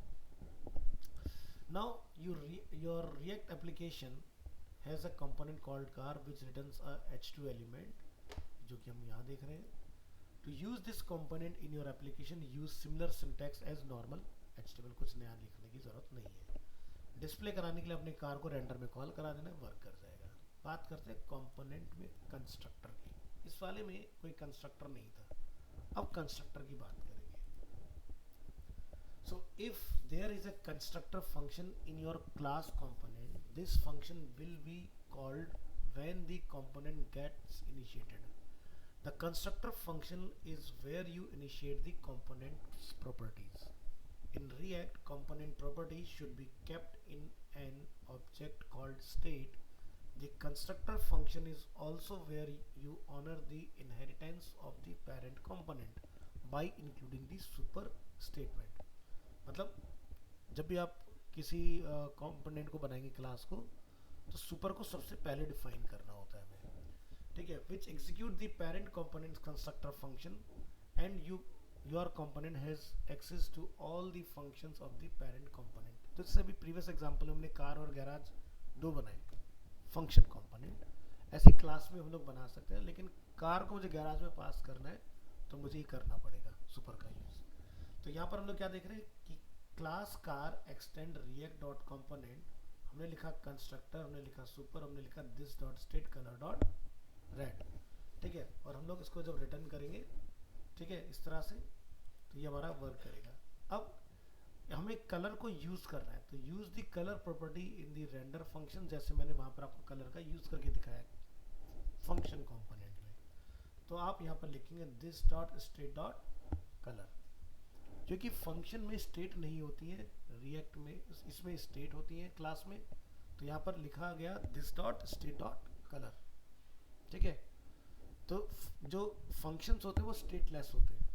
now your React application has a component called car which returns a h2 element, जो कि हम यहाँ देख रहे हैं। To use this component in your application use similar syntax as normal HTML, कुछ नया लिखने की जरूरत नहीं है। डिस्प्ले कराने के लिए अपने कार को रेंडर में कॉल करा देना, वर्क कर जाएगा। बात करते हैं कंपोनेंट में कंस्ट्रक्टर की। इस वाले में कोई कंस्ट्रक्टर नहीं था, अब कंस्ट्रक्टर की बात करेंगे। So if there is a constructor function in your class component, this function will be called when the component gets initiated. The constructor function is where you initiate the component's properties. In React, component properties should be kept in an object called state. The constructor function is also where you honor the inheritance of the parent component by including the super statement. मतलब जब भी आप किसी component को बनाएंगे class को, तो super को सबसे पहले डिफाइन करना होता है हमें। ठीक है, which execute the parent component constructor function and your component has access to all the functions of the parent component. तो जैसे अभी प्रीवियस एग्जांपल में हमने कार और गैराज दो बनाए फंक्शन कंपोनेंट, ऐसे क्लास में हम लोग बना सकते हैं, लेकिन कार को मुझे गैराज में पास करना है तो मुझे ही करना पड़ेगा सुपर का यूज। तो यहाँ पर हम लोग क्या देख रहे हैं कि class car extend react dot component, हमने लिखा कंस्ट्रक्टर, हमने लिखा सुपर, हमने लिखा this dot state colour dot red. ठीक है, और हम लोग इसको जब रिटर्न करेंगे, ठीक है, इस तरह से, तो ये हमारा वर्क करेगा। अब हमें कलर को यूज करना है, तो use the colour property in the render function, जैसे मैंने वहां पर आपको कलर का यूज करके दिखाया फंक्शन कंपोनेंट में। तो आप यहाँ पर लिखेंगे this dot state dot colour, क्योंकि फंक्शन में स्टेट नहीं होती है, रिएक्ट में इसमें स्टेट होती है क्लास में। तो यहाँ पर लिखा गया this dot state dot colour. ठीक है, तो जो फंक्शंस होते हैं वो स्टेटलेस होते हैं,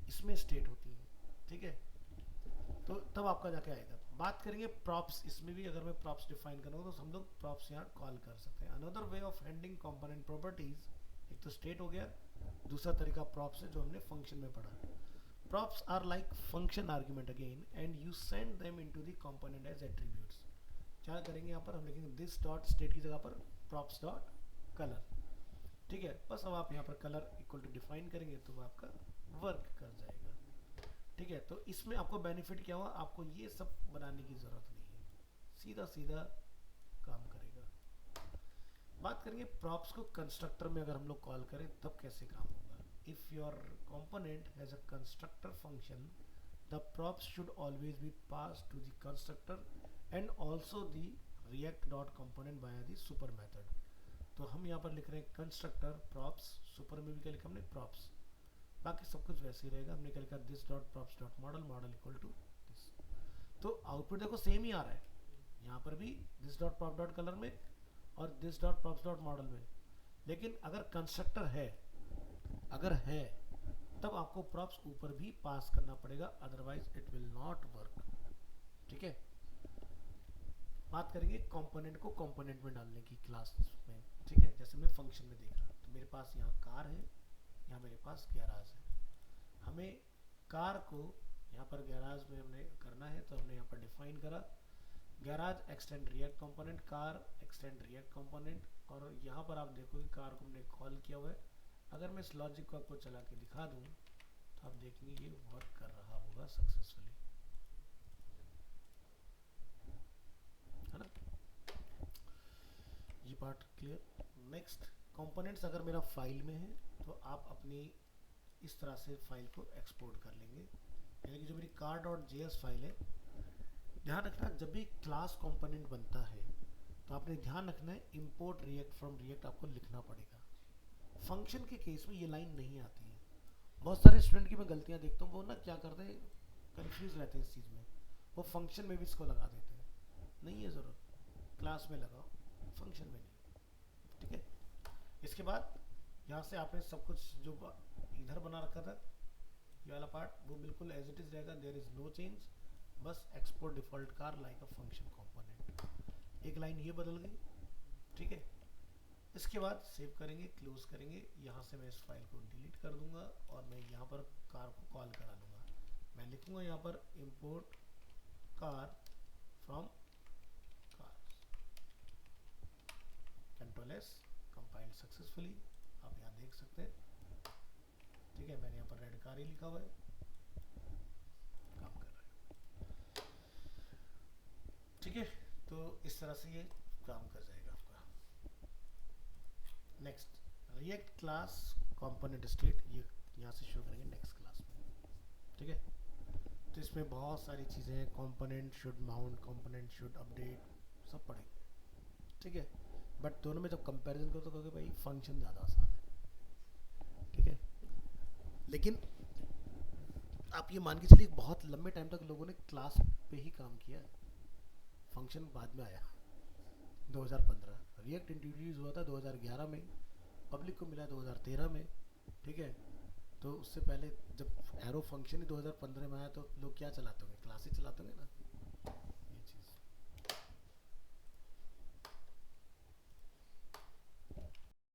इसमें स्टेट होती है। ठीक है, तो तब आपका जाके आएगा। बात करेंगे प्रॉप्स, इसमें भी अगर मैं प्रॉप्स डिफाइन करूँगा तो हम लोग प्रॉप्स यहाँ कॉल कर सकते हैं। Another way of handling component properties, एक तो स्टेट हो गया, दूसरा तरीका प्रॉप्स है जो हमने फंक्शन में पढ़ा। Props are like function argument again and you send them into the component as attributes. क्या करेंगे यहाँ पर हम लिखेंगे this dot state की जगह पर props dot color। ठीक है, बस अब आप यहाँ पर color इक्वल टू डिफाइन करेंगे तो वो आपका वर्क कर जाएगा। ठीक है, तो इसमें आपको बेनिफिट क्या हुआ, आपको ये सब बनाने की जरूरत नहीं है, सीधा सीधा काम करेगा। बात करेंगे प्रॉप्स को कंस्ट्रक्टर में अगर हम लोग कॉल करें तब कैसे काम होगा। If your component has a constructor function, the props should always be passed to the constructor and also the react.component via the super method. तो हम यहाँ पर लिख रहे हैं कंस्ट्रक्टर props, super में भी क्या लिखा हमने props, बाकी सब कुछ वैसे ही रहेगा। हमने क्या लिखा this dot props dot model, model equal to this। तो आउटपुट देखो सेम ही आ रहा है, यहाँ पर भी this dot prop dot color में और this dot props dot model में, लेकिन अगर कंस्ट्रक्टर है, अगर है तब आपको प्रॉप्स ऊपर भी पास करना पड़ेगा, otherwise it will not work. ठीक है, बात करेंगे कंपोनेंट को कंपोनेंट में डालने की क्लास में। ठीक है, जैसे मैं फंक्शन में देख रहा हूँ तो मेरे पास यहाँ कार है, यहाँ मेरे पास गैराज है। हमें कार को यहाँ पर गैराज में हमने करना है, तो हमने यहाँ पर डिफाइन करा garage extend react component, car extend react component, और यहाँ पर आप देखोगे कार को हमने कॉल किया हुआ है। अगर मैं इस लॉजिक को आपको चला के दिखा दूं तो आप देखेंगे ये वर्क कर रहा होगा सक्सेसफुली, है ना। ये पार्ट क्लियर। नेक्स्ट, कंपोनेंट्स अगर मेरा फाइल में है तो आप अपनी इस तरह से फाइल को एक्सपोर्ट कर लेंगे, यानी कि जो मेरी कार डॉट जेएस फाइल है, ध्यान रखना जब भी क्लास कंपोनेंट बनता है तो आपने ध्यान रखना है इंपोर्ट रिएक्ट फ्रॉम रिएक्ट आपको लिखना पड़ेगा। फंक्शन के केस में ये लाइन नहीं आती है। बहुत सारे स्टूडेंट की मैं गलतियां देखता हूँ, वो ना क्या करते हैं, कंफ्यूज रहते हैं इस चीज़ में, वो फंक्शन में भी इसको लगा देते हैं, नहीं है ज़रूरत। क्लास में लगाओ, फंक्शन में नहीं। ठीक है, इसके बाद यहाँ से आपने सब कुछ जो इधर बना रखा था ये वाला पार्ट वो बिल्कुल एज इट इज रहेगा, देयर इज नो चेंज, बस एक्सपोर्ट डिफॉल्ट कार लाइक अ फंक्शन कंपोनेंट, एक लाइन ये बदल गई। ठीक है, इसके बाद सेव करेंगे, क्लोज करेंगे, यहाँ से मैं इस फाइल को डिलीट कर दूंगा और मैं यहाँ पर कार को कॉल करा लूँगा। मैं लिखूँगा यहाँ पर import car from cars, control S, compiled successfully, आप यहाँ देख सकते हैं। ठीक है, मैंने यहाँ पर रेड कार ही लिखा हुआ है, काम कर रहा है। ठीक है, तो इस तरह से ये काम कर जाएगा आपका। Next, react class component state, ये यहाँ से शो करेंगे नेक्स्ट क्लास में। ठीक है, तो इसमें बहुत सारी चीज़ें हैं, component should mount, component should update, सब पढ़ेंगे। ठीक है, बट दोनों में जब कंपैरिजन करो तो कहोगे भाई फंक्शन ज़्यादा आसान है। ठीक है, लेकिन आप ये मान के चलिए बहुत लंबे टाइम तक लोगों ने क्लास पे ही काम किया, फंक्शन बाद में आया 2015, रिएक्ट इंट्रोड्यूस हुआ था 2011 में, पब्लिक को मिला 2013 में। ठीक है, तो उससे पहले जब एरो फंक्शन ही 2015 में आया तो लोग क्या चलाते होंगे, क्लास ही चलाते होंगे ना।